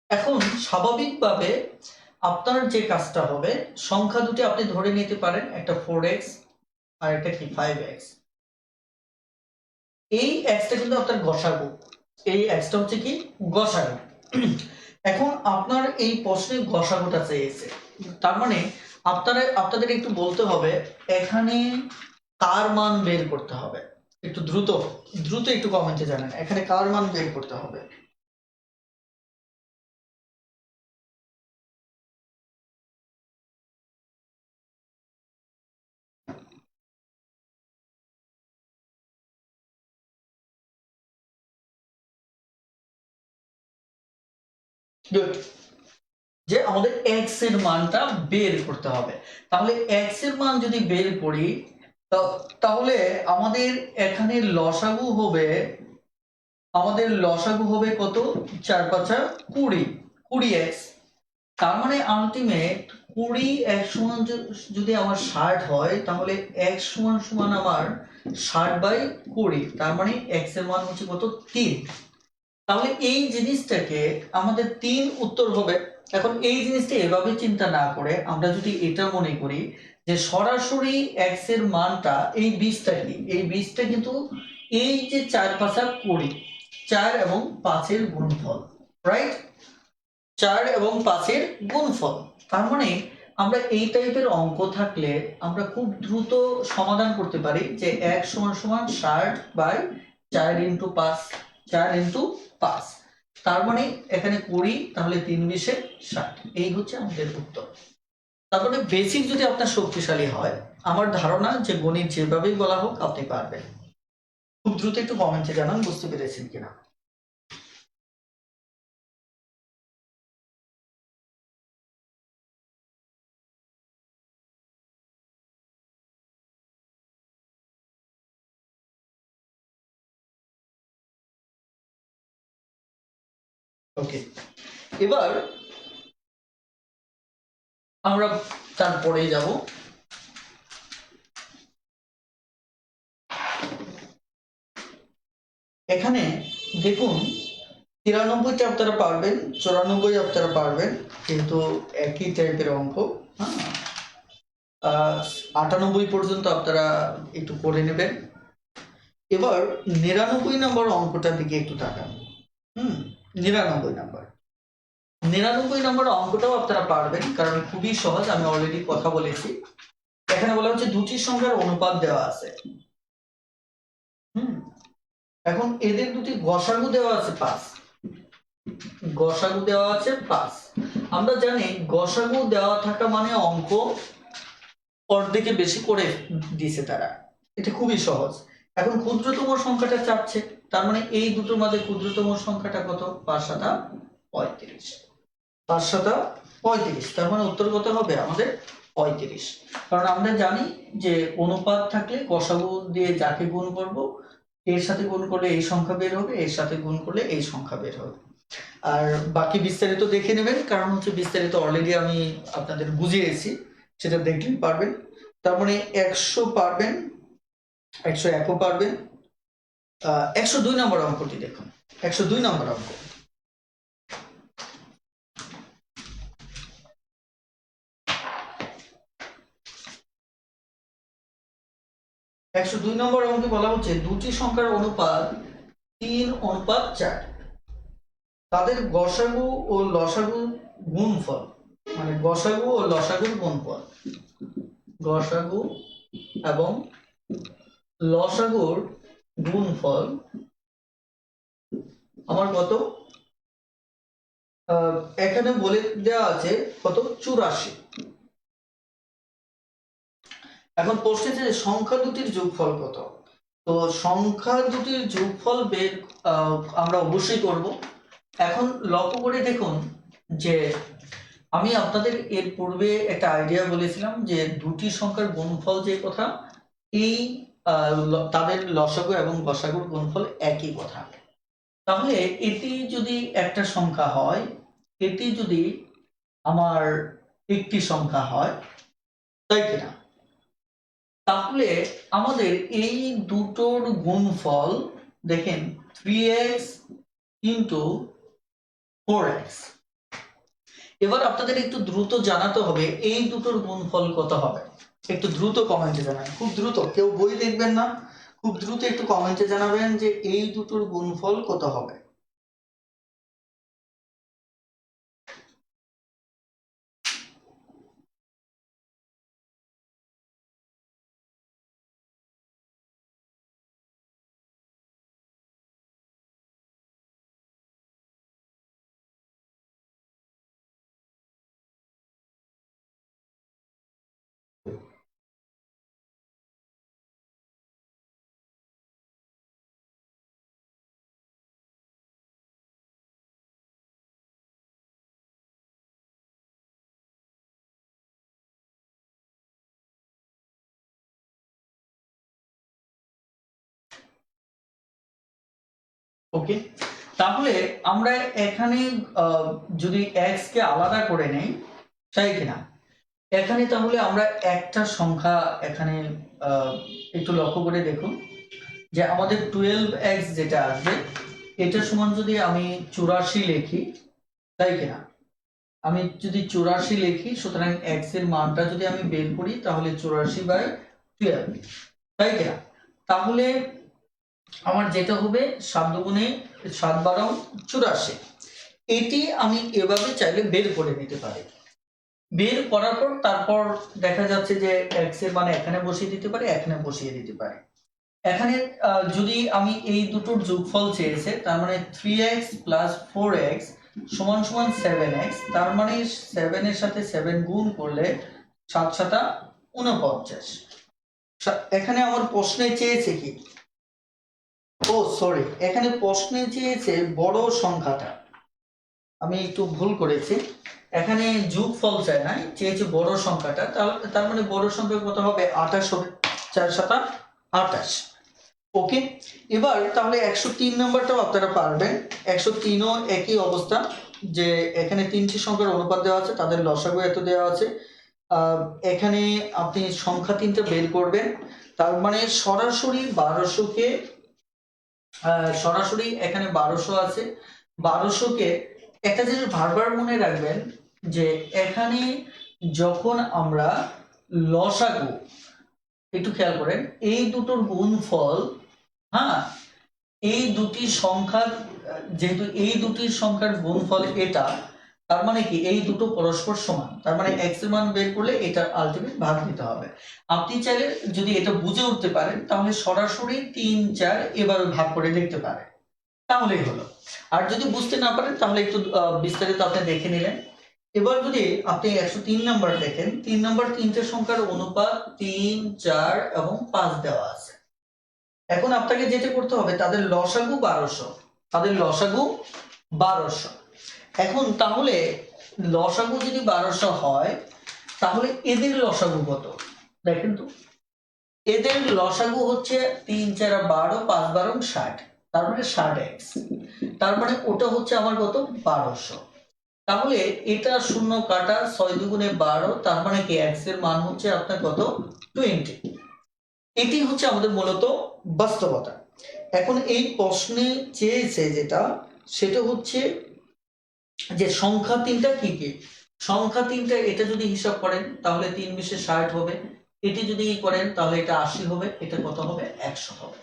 এখন স্বাভাবিকভাবে আপনার যে কাজটা হবে, সংখ্যা দুটি আপনি ধরে নিতে পারেন, একটা 4x আর একটা কি 5x। এই এক্সটা কিন্তু আপনার গসাগু, এই এক্সটা হচ্ছে কি গসাগু। এখন আপনার এই প্রশ্নে গসাগুটা চেয়েছে, তার মানে আপনাদের একটু বলতে হবে এখানে কার মান বের করতে হবে। একটু দ্রুত দ্রুত একটু কমেন্টে জানান এখানে কার মান বের করতে হবে। Good. যে আমাদের x এর মানটা বের করতে হবে। তাহলে x এর মান যদি বের করি তাহলে আমাদের এখানে লসাগু হবে, কত? 4×5 = 20x। তার মানে আলটিমেট 20x সমান যদি আমার 60 হয় তাহলে x সমান সমান আমার 60/20। তার মানে x এর মান হচ্ছে কত? 3। তাহলে এই জিনিসটাকে আমাদের 3 উত্তর হবে। এখন এই জিনিসটা এভাবে চিন্তা না করে আমরা যদি এটা মনে করি যে সরাসরি x এর মানটা এই 20টা কি, এই 20টা কিন্তু এই যে 4×5 = 20, 4 এবং 5 এর গুণফল, রাইট? 4 এবং 5 এর গুণফল। তার মানে আমরা এই টাইপের অঙ্ক থাকলে আমরা খুব দ্রুত সমাধান করতে পারি যে x সমান সমান 60/4 × 5, 4 × 5। তার মানে এখানে 20, তাহলে 3×20 = 60। এই হচ্ছে আমাদের উত্তর। তারপরে বেসিক যদি আপনার শক্তিশালী হয়, আমার ধারণা যে গণিত যেভাবেই বলা হোক আপনি পারবেন। খুব দ্রুত একটু কমেন্টে জানান বুঝতে পেরেছেন কিনা। ওকে, এবার আমরা তারপরেই যাব। এখানে দেখুন 93টা আপনারা পারবেন, 94 আপনারা পারবেন, কিন্তু একই টাইপের অঙ্ক। হ্যাঁ, 98 পর্যন্ত আপনারা একটু করে নেবেন। এবার 99 নম্বর অঙ্কটার দিকে একটু তাকান। 99 নম্বর অঙ্কটাও আপনারা পারবেন, কারণ খুবই সহজ, আমি অলরেডি কথা বলেছি। এখানে বলা হচ্ছে দুটি সংখ্যার অনুপাত দেওয়া আছে। এখন এদের দুটি গসাগু দেওয়া আছে 5। গসাগু দেওয়া আছে 5। আমরা জানি গসাগু দেওয়া থাকা মানে অঙ্ক অর্ধেকে বেশি করে দিছে তারা, এটা খুবই সহজ। এখন ক্ষুদ্রতম সংখ্যাটা চাচ্ছে, তার মানে এই দুটোর মধ্যে ক্ষুদ্রতম সংখ্যাটা কত? 5×7 = 35। 5×7 = 35, তার মানে উত্তর কত হবে আমাদের? 35। কারণ আমরা জানি যে অনুপাত থাকলে গসাগু দিয়ে যাকে গুণ করব এর সাথে গুণ করলে এই সংখ্যা বের হবে, এর সাথে গুণ করলে এই সংখ্যা বের হবে। আর বাকি বিস্তারিত দেখে নেবেন, কারণ হচ্ছে বিস্তারিত অলরেডি আমি আপনাদের বুঝিয়েছি, সেটা দেখলেই পারবেন। তার মানে 100 পারবেন, 101ও পারবেন। 102 নম্বর অঙ্কটি দেখুন, 102 নম্বর অঙ্ক। 102 নম্বর অঙ্কে বলা হচ্ছে দুটি সংখ্যার অনুপাত 3:4, তাদের গসাগু ও লসাগু গুণফল, মানে গসাগু ও লসাগুর গুণফল, গসাগু এবং লসাগুর গুণফল আমার কত, এখানে বলে দেওয়া আছে কত, 84। এখন প্রশ্ন যে সংখ্যা দুটির যোগফল কত। তো সংখ্যা দুটির যোগফল বের আমরা অবশ্যই করব। এখন লক্ষ্য করে দেখুন যে আমি আপনাদের এর পূর্বে একটা আইডিয়া বলেছিলাম যে দুটি সংখ্যার গুণফল যে কথা, এই তাদের লসাগু এবং গসাগুর গুণফল একই কথা। তাহলে এটি যদি একটা সংখ্যা হয়, এটি যদি আমার একটি সংখ্যা হয়, তাই কিনা, তাহলে আমাদের এই দুটোর গুণফল দেখেন 3x ইন্টু 4x। এবার আপনাদের একটু দ্রুত জানাতে হবে এই দুটোর গুণফল কত হবে। একটু দ্রুত কমেন্টে জানাবেন, খুব দ্রুত, কেউ বই দেখবেন না, খুব দ্রুত একটু কমেন্টে জানাবেন যে এই দুটোর গুণফল কত হবে। ওকে, তাহলে আমরা এখানে যদি x কে আলাদা করে নেই, তাই কিনা, এখানে তাহলে আমরা একটা সংখ্যা এখানে একটু লক্ষ্য করে দেখুন যে আমাদের 12x যেটা আসবে এটা সমান যদি আমি 84 লিখি, তাই কিনা, আমি যদি 84 লিখি, সুতরাং x এর মানটা যদি আমি বের করি তাহলে 84/12, তাই কিনা, তাহলে আমার যেটা হবে 7 দুগুণে 7 12 84। এটি আমি এভাবে চাইলে বের করে নিতে পারি। বের করার পর তারপর দেখা যাচ্ছে যে x এর মানে এখানে বসিয়ে দিতে পারি, এখানে বসিয়ে দিতে পারি। এখানে যদি আমি এই দুটোর যোগফল চেয়েছে, তার মানে 3x প্লাস 4x সমান সমান 7x, তার মানে 7 এর সাথে 7 গুণ করলে 7 7 49। এখানে আমার প্রশ্নে চেয়েছে কি, ও সরি, এখানে প্রশ্নে চেয়েছে বড় সংখ্যাটা, আমি একটু ভুল করেছি, এখানে যোগফল চাই না, চেয়েছে বড় সংখ্যাটা, তার মানে বড় সংখ্যা কত হবে, 28 হবে, 4 7 28। ওকে, এবার তাহলে 103 নম্বরটাও আপনারা পারবেন। 103ও একই অবস্থা, যে এখানে তিনটি সংখ্যার অনুপাত দেওয়া আছে, তাদের লসাগু এত দেওয়া আছে, এখানে আপনি সংখ্যা তিনটা বের করবেন, তার মানে সরাসরি 1200কে সরাসরি এখানে 1200 আছে, 1200কে একটা জিনিস বারবার মনে রাখবেন যে এখানে যখন আমরা লসাগু, একটু খেয়াল করেন, এই দুটোর গুণফল, হ্যাঁ, এই দুটি সংখ্যার, যেহেতু এই দুটি সংখ্যার গুণফল এটা, তার মানে কি এই দুটো পরস্পর সমান, তার মানে x এর মান বের করলে এটা আলটিমেট ভাগ দিতে হবে। আপনি চাইলে যদি এটা বুঝে উঠতে পারেন তাহলে সরাসরি 3 4 এভাবে ভাগ করে দেখতে পারেন, তাহলেই হলো। আর যদি বুঝতে না পারেন তাহলে একটু বিস্তারিত আপনি দেখে নিলেন। এবার যদি আপনি 103 নাম্বার দেখেন, 3 নাম্বার তিনটে সংখ্যার অনুপাত 3 4 এবং 5 দেওয়া আছে। এখন আপনাকে যেটা করতে হবে, তাদের লসাগু 1200, তাদের লসাগু 1200। এখন তাহলে লসাগু যদি 1200 হয়, তাহলে এদের লসাগু কত দেখেন তো, এদের লসাগু হচ্ছে 3 4 12, 5 12 60, তার মানে 60x, তার মানে ওটা হচ্ছে আমার কত, 1200। তাহলে এটা শূন্য কাটা, 6 দুগুণে 12, তার মানে কি x এর মান হচ্ছে আপনার কত, 20। এটি হচ্ছে আমাদের মূলত বাস্তবতা। এখন এই প্রশ্নে চেয়েছে যেটা, সেটা হচ্ছে যে সংখ্যা তিনটা কি কি, সংখ্যা তিনটা এটা যদি হিসাব করেন তাহলে 3 20 60 হবে, এটি যদি করেন তাহলে এটা 80 হবে, এটা কত হবে, 100 হবে।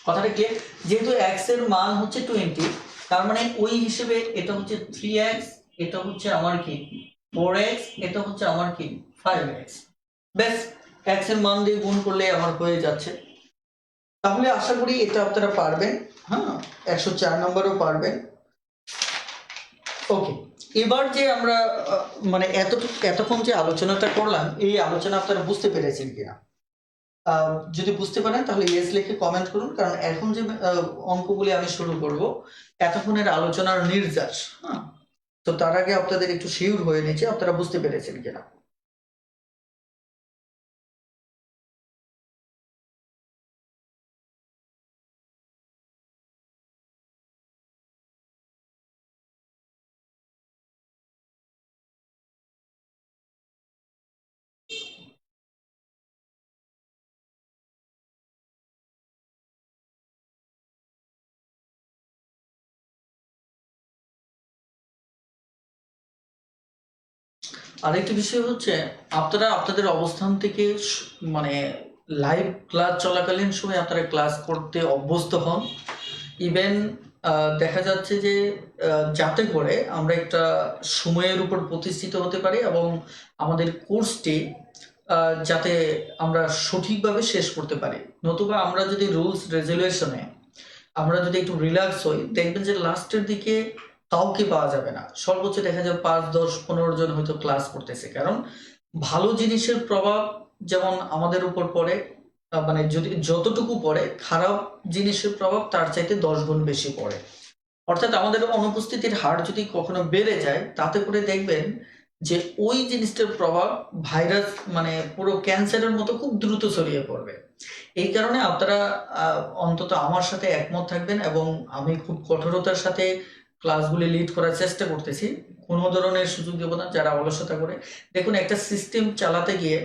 কথাটা কি, যেহেতু x এর মান হচ্ছে 20, তার মানে ওই হিসেবে এটা হচ্ছে 3x, এটা হচ্ছে আমার কি 4x, এটা হচ্ছে আমার কি 5x। বেশ, এক্স এর মান দিয়ে গুণ করলে আমার হয়ে যাচ্ছে। তাহলে আশা করি এটা আপনারা পারবেন। হ্যাঁ, 104 নম্বরও পারবেন। ওকে, এবার যে আমরা মানে এতক্ষণ যে আলোচনাটা করলাম, এই আলোচনা আপনারা বুঝতে পেরেছেন কিনা? যদি বুঝতে পারেন তাহলে ইয়েস লিখে কমেন্ট করুন, কারণ এখন যে অঙ্কগুলি আমি শুরু করব এতক্ষণের আলোচনার নির্যাস। হ্যাঁ, তো তার আগে আপনাদের একটু শিওর হয়ে নিচ্ছে আপনারা বুঝতে পেরেছেন কিনা। আরেকটি বিষয় হচ্ছে, আপনারা আপনাদের অবস্থান থেকে মানে লাইভ ক্লাস চলাকালীন সময় আপনারা ক্লাস করতে অভ্যস্ত হন। ইভেন দেখা যাচ্ছে যে যাতে করে আমরা একটা সময়ের উপর প্রতিষ্ঠিত হতে পারি এবং আমাদের কোর্সটি যাতে আমরা সঠিকভাবে শেষ করতে পারি। নতুবা আমরা যদি রুলস রেজুলেশনে আমরা যদি একটু রিল্যাক্স হই, দেখবেন যে লাস্টের দিকে কাউকে পাওয়া যাবে না। সর্বোচ্চ দেখা যাবে 5, 10, 15 জন হয়তো ক্লাস করতেছে। কারণ ভালো জিনিসের প্রভাব যেমন আমাদের উপর পড়ে, মানে যদি যতটুকু পড়ে, খারাপ জিনিসের প্রভাব তার চাইতে 10 গুণ বেশি পড়ে। অর্থাৎ আমাদের অনুপস্থিতির হার যদি কখনো বেড়ে যায়, তাতে করে দেখবেন যে ওই জিনিসটার প্রভাব ভাইরাস মানে পুরো ক্যান্সারের মতো খুব দ্রুত ছড়িয়ে পড়বে। এই কারণে আপনারা অন্তত আমার সাথে একমত থাকবেন, এবং আমি খুব কঠোরতার সাথে ক্লাসগুলি লিড করার চেষ্টা করতেছি। কোনো ধরনের সুযোগ দেব না যারা অলসতা করে। দেখুন, একটা সিস্টেম চালাতে গিয়ে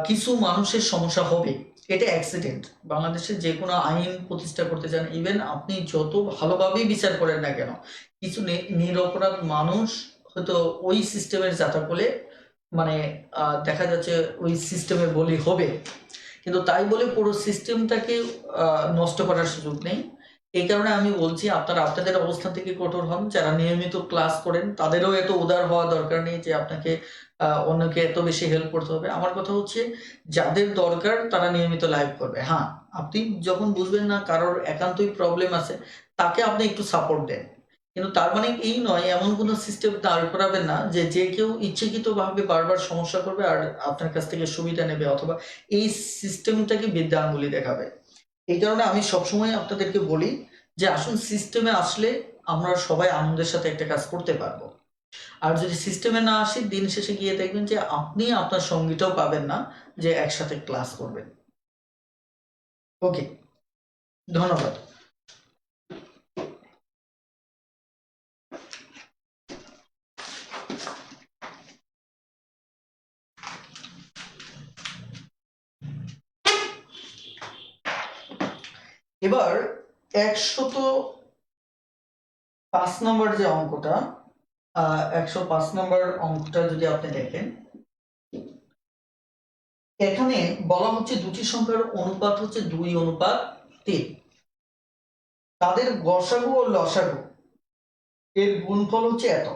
কিছু মানুষের সমস্যা হবে, এটা অ্যাক্সিডেন্ট। বাংলাদেশে যে কোনো আইন প্রতিষ্ঠা করতে চান, ইভেন আপনি যত ভালোভাবেই বিচার করেন না কেন, কিছু নিরপরাধ মানুষ হয়তো ওই সিস্টেমের জাতাকলে মানে দেখা যাচ্ছে ওই সিস্টেমের বলি হবে। কিন্তু তাই বলে পুরো সিস্টেমটাকে নষ্ট করার সুযোগ নেই। এই কারণে আমি বলছি আপনারা আপনাদের অবস্থান থেকে কঠোর হন। যারা নিয়মিত ক্লাস করেন তাদেরও এত উদার হওয়া দরকার নেই যে আপনাকে অন্যকে এত বেশি হেল্প করতে হবে। আমার কথা হচ্ছে, যাদের দরকার তারা নিয়মিত লাইভ করবে। হ্যাঁ, আপনি যখন বুঝবেন না কারোর একান্তই প্রবলেম আছে, তাকে আপনি একটু সাপোর্ট দেন। কিন্তু তার মানে এই নয়, এমন কোনো সিস্টেম দাঁড় করাবেন না যে যে কেউ ইচ্ছাকৃতভাবে বারবার সমস্যা করবে আর আপনার কাছ থেকে সুবিধা নেবে, অথবা এই সিস্টেমটাকে বিদ্যাঙ্গুলি দেখাবে। এই কারণে আমি সবসময় আপনাদেরকে বলি যে আসুন সিস্টেমে আসলে আমরা সবাই আনন্দের সাথে একটা কাজ করতে পারবো। আর যদি সিস্টেমে না আসি, দিন শেষে গিয়ে দেখবেন যে আপনি আপনার সঙ্গীটাও পাবেন না যে একসাথে ক্লাস করবেন। ওকে, ধন্যবাদ। এবার 105 নম্বর যে অঙ্কটা, 105 নম্বর অঙ্কটা যদি আপনি দেখেন, এখানে বলা হচ্ছে দুটি সংখ্যার অনুপাত হচ্ছে 2:3। তাদের গসাগু ও লসাগু এর গুণফল হচ্ছে এত।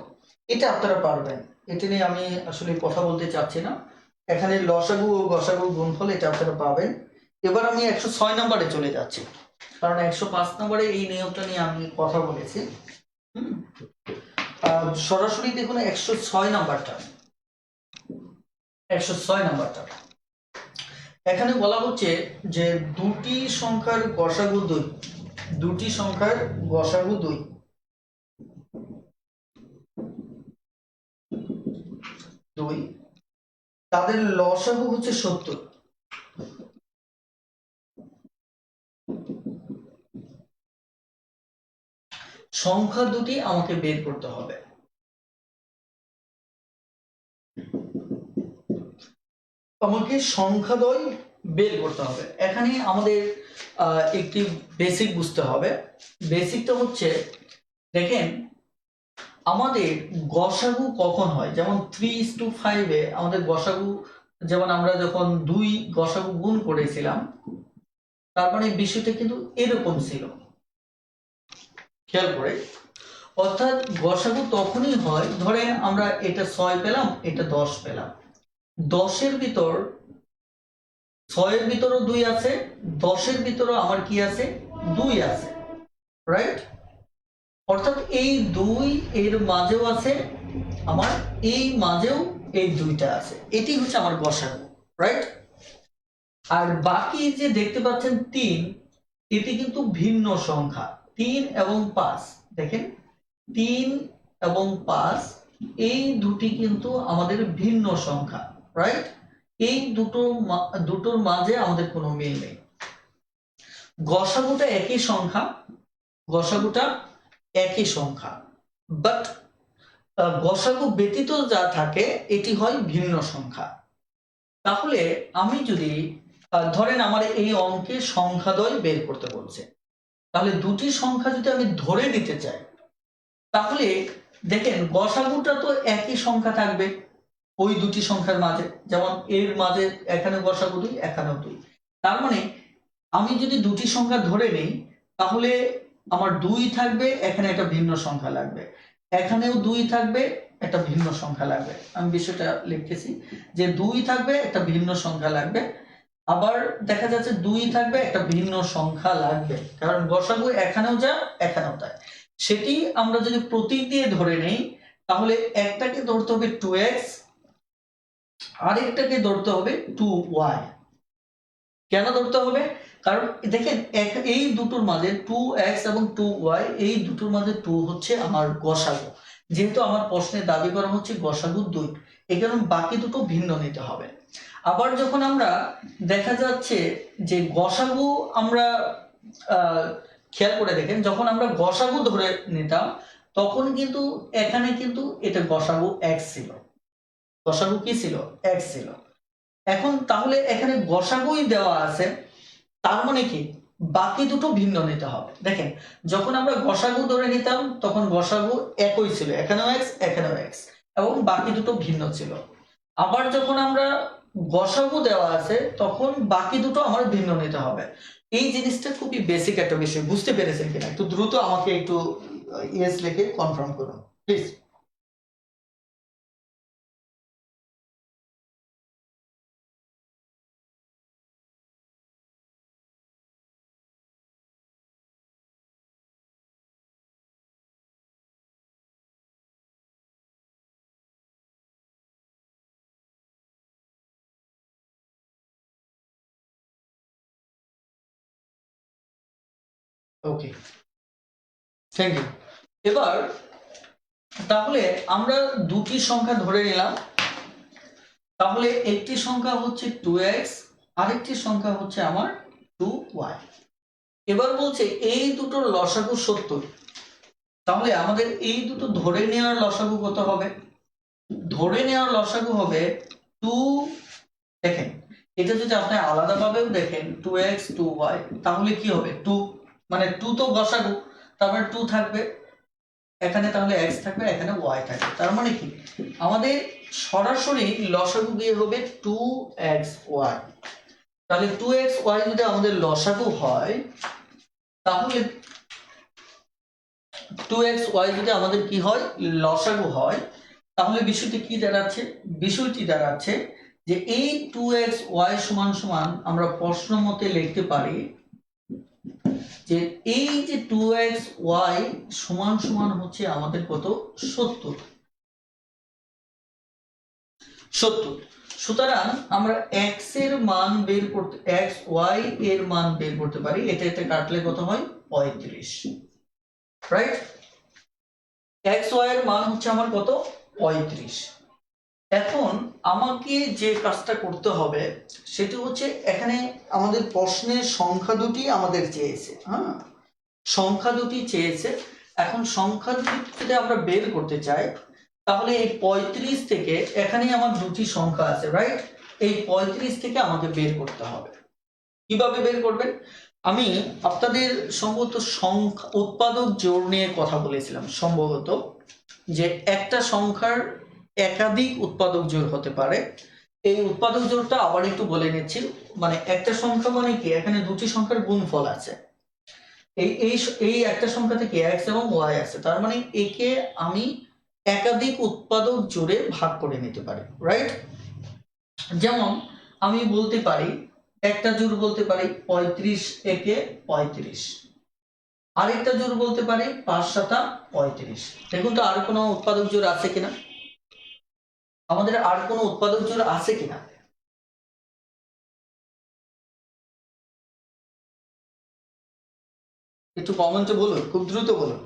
এটা আপনারা পারবেন, এটা নিয়ে আমি আসলে কথা বলতে চাচ্ছি না। এখানে লসাগু ও গসাগু গুণফল এটা আপনারা পাবেন। এবার আমি 106 নম্বরে চলে যাচ্ছি, কারণ 105 নম্বরে এই নিয়মটা নিয়ে আমি কথা বলেছি। সরাসরি দেখুন 106 নাম্বারটা, 106 নাম্বারটা এখানে বলা হচ্ছে যে দুটি সংখ্যার গসাগু 2, দুটি সংখ্যার গসাগু 2, তাদের লসাগু হচ্ছে 70। সংখ্যা দুটি আমাকে বের করতে হবে। আমাকে সংখ্যাদ্বয় বের করতে হবে। এখানে আমাদের একটি বেসিক বুঝতে হবে। বেসিকটা হচ্ছে, দেখেন আমাদের গসাগু কখন হয়, যেমন 3:5 আমাদের গসাগু, যেমন আমরা যখন 2 গসাগু গুণ করেছিলাম, তার মানে বিষয়টা কিন্তু এরকম ছিল, খেয়াল করে। অর্থাৎ গসাগু তখনই হয়, ধরেন আমরা এটা 6 পেলাম, এটা 10 পেলাম, 10-এর ভিতর 6 এর ভিতরেও 2 আছে, 10 এর ভিতরেও আমার কি আছে, 2 আছে, রাইট? অর্থাৎ এই 2 এর মাঝেও আছে, আমার এই মাঝেও এই 2টা আছে, এটি হচ্ছে আমার গসাগু, রাইট? আর বাকি যে দেখতে পাচ্ছেন 3, এটি কিন্তু ভিন্ন সংখ্যা, 3 এবং 5। দেখেন 3 এবং 5 এই দুটি কিন্তু আমাদের ভিন্ন সংখ্যা, রাইট? এই দুটোর মাঝে আমাদের কোনো মিল নেই। গসাগুটা একই সংখ্যা, গসাগুটা একই সংখ্যা, বাট গসাগু ব্যতীত যা থাকে এটি হয় ভিন্ন সংখ্যা। তাহলে আমি যদি ধরেন আমার এই অঙ্কে সংখ্যাদ্বয় বের করতে বলছে, তাহলে দুটি সংখ্যা যদি আমি ধরে নিতে চাই, তাহলে দেখেন গসাগুটা তো একই সংখ্যা থাকবে ওই দুটি সংখ্যার মাঝে, যেমন এর মাঝে এখানে গসাগু 2, এখানেও 2। তার মানে আমি যদি দুটি সংখ্যা ধরে নেই, তাহলে আমার 2 থাকবে, এখানে একটা ভিন্ন সংখ্যা লাগবে, এখানেও 2 থাকবে, একটা ভিন্ন সংখ্যা লাগবে। আমি বিষয়টা লিখতেছি যে 2 থাকবে, একটা ভিন্ন সংখ্যা লাগবে, আবার দেখা যাচ্ছে 2 থাকবে, একটা ভিন্ন সংখ্যা লাগবে, কারণ গসাগু এখানেও যা এখানেও তাই। সেটি আমরা যদি প্রতীক দিয়ে ধরে নেই, তাহলে একটাকে ধরতে হবে 2x, আরেকটাকে ধরতে হবে 2y। কেন ধরতে হবে? কারণ দেখেন এই দুটোর মাঝে 2x এবং 2y, এই দুটোর মাঝে 2 হচ্ছে আমার গসাগু, যেহেতু আমার প্রশ্নে দাবি করা হচ্ছে গসাগু 2, এই কারণে বাকি দুটো ভিন্ন নিতে হবে। আবার যখন আমরা দেখা যাচ্ছে যে গসাগু আমরা খেয়াল করে দেখেন, যখন আমরা গসাগু ধরে নিতাম তখন কিন্তু এখানে কিন্তু এটা গসাগু x ছিল, গসাগু কি ছিল, x ছিল। এখন তাহলে এখানে গসাগুই দেওয়া আছে, তার মানে কি বাকি দুটো ভিন্ন নিতে হবে। দেখেন যখন আমরা গসাগু ধরে নিতাম তখন গসাগু একই ছিল, এখানেও x এখানেও x, এবং বাকি দুটো ভিন্ন ছিল। আবার যখন আমরা গসাগু দেওয়া আছে তখন বাকি দুটো আমার ভিন্ন নিতে হবে। এই জিনিসটা খুবই বেসিক একটা বিষয়, বুঝতে পেরেছেন কিনা একটু দ্রুত আমাকে একটু ইয়েস লিখে কনফার্ম করুন প্লিজ। Okay, thank you. এবার তাহলে আমরা দুটি সংখ্যা ধরে নিলাম, তাহলে একটি সংখ্যা হচ্ছে 2x, আরেকটি সংখ্যা হচ্ছে আমার 2y। এবার বলছে এই দুটোর লসাগু 70, তাহলে আমাদের এই দুটো ধরে নেওয়ার লসাগু কত হবে? ধরে নেওয়ার লসাগু হবে 2, দেখেন এটা যদি আপনি আলাদাভাবেও দেখেন 2x 2y, তাহলে কি হবে 2, মানে 2 তো লসাগু, তারপরে 2 থাকবে এখানে, তাহলে x থাকবে এখানে y থাকবে, তার মানে কি আমাদের সরাসরি লসাগু গিয়ে হবে 2xy। তাহলে 2xy যদি আমাদের লসাগু হয়, তাহলে 2xy যদি আমাদের কি হয়, লসাগু হয়, তাহলে বিষয়টি কি দাঁড়াচ্ছে? বিষয়টি দাঁড়াচ্ছে যে এই 2xy সমান সমান আমরা প্রশ্ন মতে লিখতে পারি যে এই যে 2xy সমান সমান হচ্ছে আমাদের কত, 70। সুতরাং আমরা x এর মান বের করতে, xy এর মান বের করতে পারি, এটা এটা কাটলে কত হয়, 35, রাইট? xy এর মান হচ্ছে আমার কত, 35। এখন আমাকে যে কাজটা করতে হবে সেটি হচ্ছে, এখানে আমাদের প্রশ্নের সংখ্যা দুটি আমাদের চেয়েছে, হ্যাঁ সংখ্যা দুটি চেয়েছে। এখন সংখ্যা দুটি যদি আমরা বের করতে চাই, তাহলে এই 35 থেকে, এখানে আমার দুটি সংখ্যা আছে, রাইট? এই 35 থেকে আমাকে বের করতে হবে। কিভাবে বের করবেন? আমি আপনাদের সম্ভবত সংখ্যা উৎপাদক জোড় নিয়ে কথা বলেছিলাম, সম্ভবত যে একটা সংখ্যার একাধিক উৎপাদক জোড় হতে পারে। এই উৎপাদক জোড়টা আবার একটু বলে নিচ্ছি, মানে একটা সংখ্যা মানে কি, এখানে দুটি সংখ্যার গুণফল আছে, এই এই এই একটা সংখ্যা থেকে x এবং y আছে, তার মানে একে আমি একাধিক উৎপাদক জোড়ে ভাগ করে নিতে পারি, রাইট? যেমন আমি বলতে পারি একটা জোড় বলতে পারি 35 একে 35, আরেকটা জোড় বলতে পারি 5 সাতা 35। দেখুন তো আর কোনো উৎপাদক জোড় আছে কিনা, আমাদের আর কোনো উৎপাদক জোড় আছে কিনা। একটু কমেন্টে বলুন, খুব দ্রুত বলুন।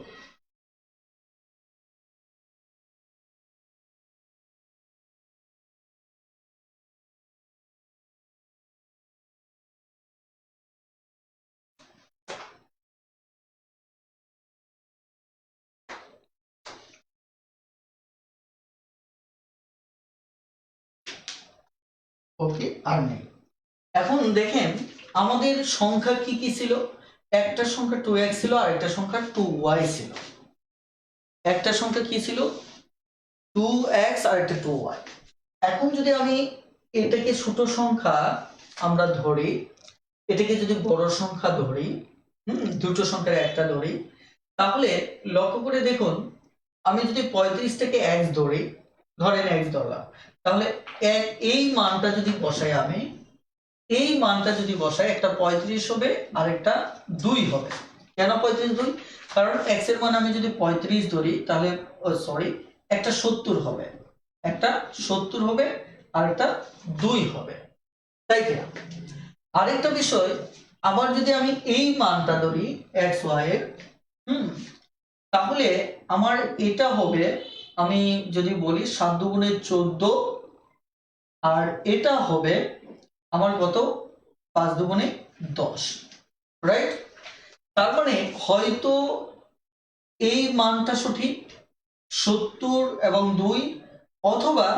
ওকে, আর নেই। এখন দেখেন আমাদের সংখ্যা কি কি ছিল, একটা সংখ্যা 2x ছিল আর একটা সংখ্যা 2y ছিল। একটা সংখ্যা কি ছিল 2x আর একটা 2y। এখন যদি আমি এটাকে ছোট সংখ্যা আমরা ধরি, এটাকে যদি বড় সংখ্যা ধরি, দুটো সংখ্যার একটা ধরি, তাহলে লক্ষ্য করে দেখুন আমি যদি 35টাকে x ধরি, ধরেন x ধরলাম, তাহলে এই মানটা যদি বসাই আমি, এই মানটা যদি বসাই, একটা 35 হবে আর একটা 2 হবে। কেন 35 2? কারণ x এর মান আমি যদি 35 ধরি তাহলে সরি একটা 70 হবে, একটা 70 হবে আর একটা 2 হবে, তাই কি না? আরেকটা বিষয়, আবার যদি আমি এই মানটা ধরি x y এর, তাহলে আমার এটা হবে, আমি যদি বলি 7 দুগুণে 14, আর এটা হবে আমার কত 5 দুগুণে 10, রাইট? তার মানে হয়তো এই মানটা সঠিক 70 এবং 2, অথবা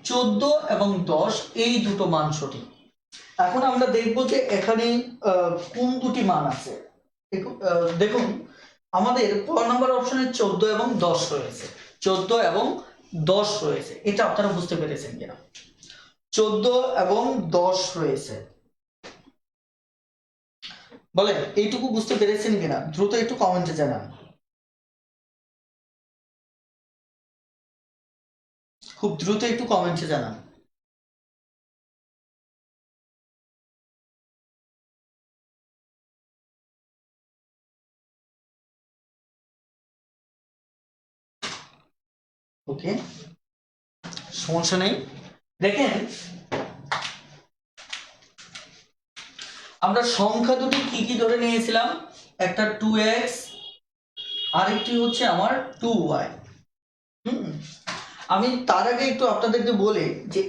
14 এবং 10 এই দুটো মান সঠিক। এখন আমরা দেখব যে এখানে কোন দুটি মান আছে। দেখুন আমাদের ক নাম্বার অপশনে 14 এবং 10 রয়েছে, 14 এবং 10 রয়েছে, এটা আপনারা বুঝতে পেরেছেন কিনা? 14 এবং 10 রয়েছে, বলেন এইটুকু বুঝতে পেরেছেন কিনা, দ্রুত একটু কমেন্টে জানান, খুব দ্রুত একটু কমেন্টে জানান। ওকে, সমস্যা নেই। দেখেন আমরা সংখ্যা দুটি কি কি ধরে নিয়েছিলাম, একটা 2x, আরেকটি হচ্ছে আমার 2y। আমি তার আগে একটু আপনাদেরকে বলি যে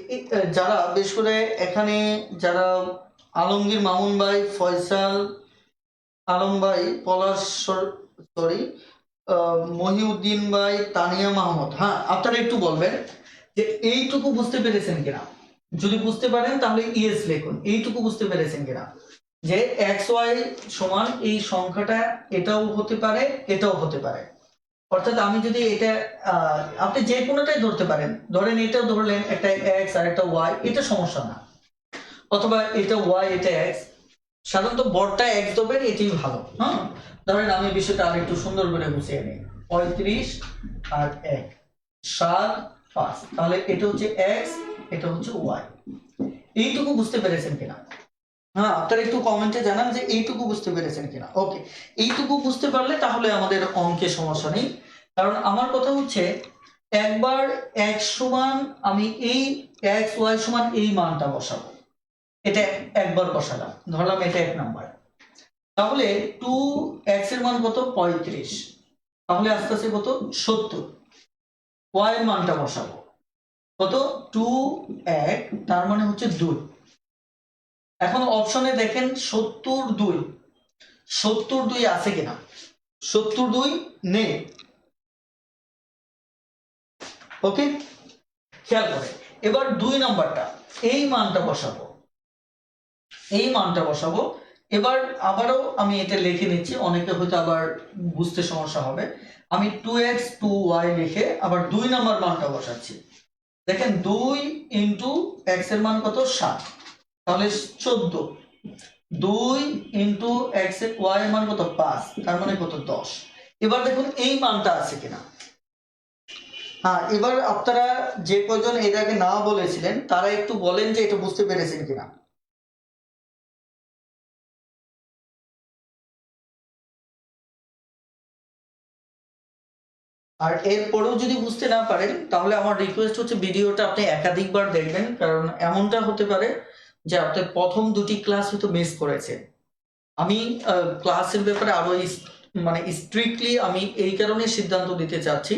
যারা বেশ করে এখানে যারা আলমগীর মামুন ভাই, ফয়সাল আলম ভাই, পলাশ সরি মহিউদ্দিন ভাই, তানিয়া মাহমুদ, হ্যাঁ আপনারা একটু বলবেন যে এইটুকু বুঝতে পেরেছেন কিনা। যদি বুঝতে পারেন তাহলে ইয়েস লিখুন, এইটুকু বুঝতে পেরেছেন কিনা, যে এক্স ওয়াই সমান এই সংখ্যাটা এটাও হতে পারে এটাও হতে পারে। অর্থাৎ আমি যদি এটা আপনি যে কোনোটাই ধরতে পারেন, ধরেন এটাও ধরলেন, একটা এক্স আর একটা ওয়াই, এটা সমস্যা না, অথবা এটা ওয়াই এটা এক্স, সাধারণত বড়টা এক্স ধরবেন, এটাই ভালো। হ্যাঁ, ধরেন আমি বিষয়টা আর একটু সুন্দর করে গুছিয়ে নিই, 35 আর 1 7 5, তাহলে এটা হচ্ছে এক্স, এটা হচ্ছে ওয়াই। এইটুকু বুঝতে পেরেছেন কিনা? হ্যাঁ আপনারা একটু কমেন্টে জানান যে এইটুকু বুঝতে পেরেছেন কিনা। ওকে, এইটুকু বুঝতে পারলে তাহলে আমাদের অঙ্কে সমস্যা নেই। কারণ আমার কথা হচ্ছে একবার x সমান আমি এই x y সমান এই মানটা বসাবো, এটা একবার বসালাম, ধরলাম এটা 1 নাম্বার, তাহলে 2x এর মান কত 35, তাহলে আস্তে আস্তে কত 70, y এর মানটা বসাবো কত 2 1, তার মানে হচ্ছে 2। এখন অপশনে দেখেন 72, 72 আছে কিনা, 72 নেই। ওকে, খেয়াল করে এবার 2 নাম্বারটা, এই মানটা বসাবো, এই মানটা বসাবো। এবার আবারও আমি এটা লিখে নিচ্ছি, অনেকে হয়তো আবার বুঝতে সমস্যা হবে। আমি 2x 2y লিখে আবার 2 নাম্বার মানটা বসাচ্ছি। দেখেন 2 ইন্টু x এর মান কত 7, তাহলে 14, 2 ইন্টু x এর y এর মান কত 5, তার মানে কত 10। এবার দেখুন এই মানটা আছে কিনা। হ্যাঁ, এবার আপনারা যে কয়জন এর আগে না বলেছিলেন তারা একটু বলেন যে এটা বুঝতে পেরেছেন কিনা। আর এরপরেও যদি বুঝতে না পারেন তাহলে আমার রিকোয়েস্ট হচ্ছে ভিডিওটা আপনি একাধিকবার দেখবেন, কারণ এমনটা হতে পারে যে আপনি প্রথম দুটি ক্লাস হয়তো মিস করেছেন। আমি ক্লাসের ব্যাপারে আরো মানে স্ট্রিক্টলি আমি এই কারণে সিদ্ধান্ত দিতে চাচ্ছি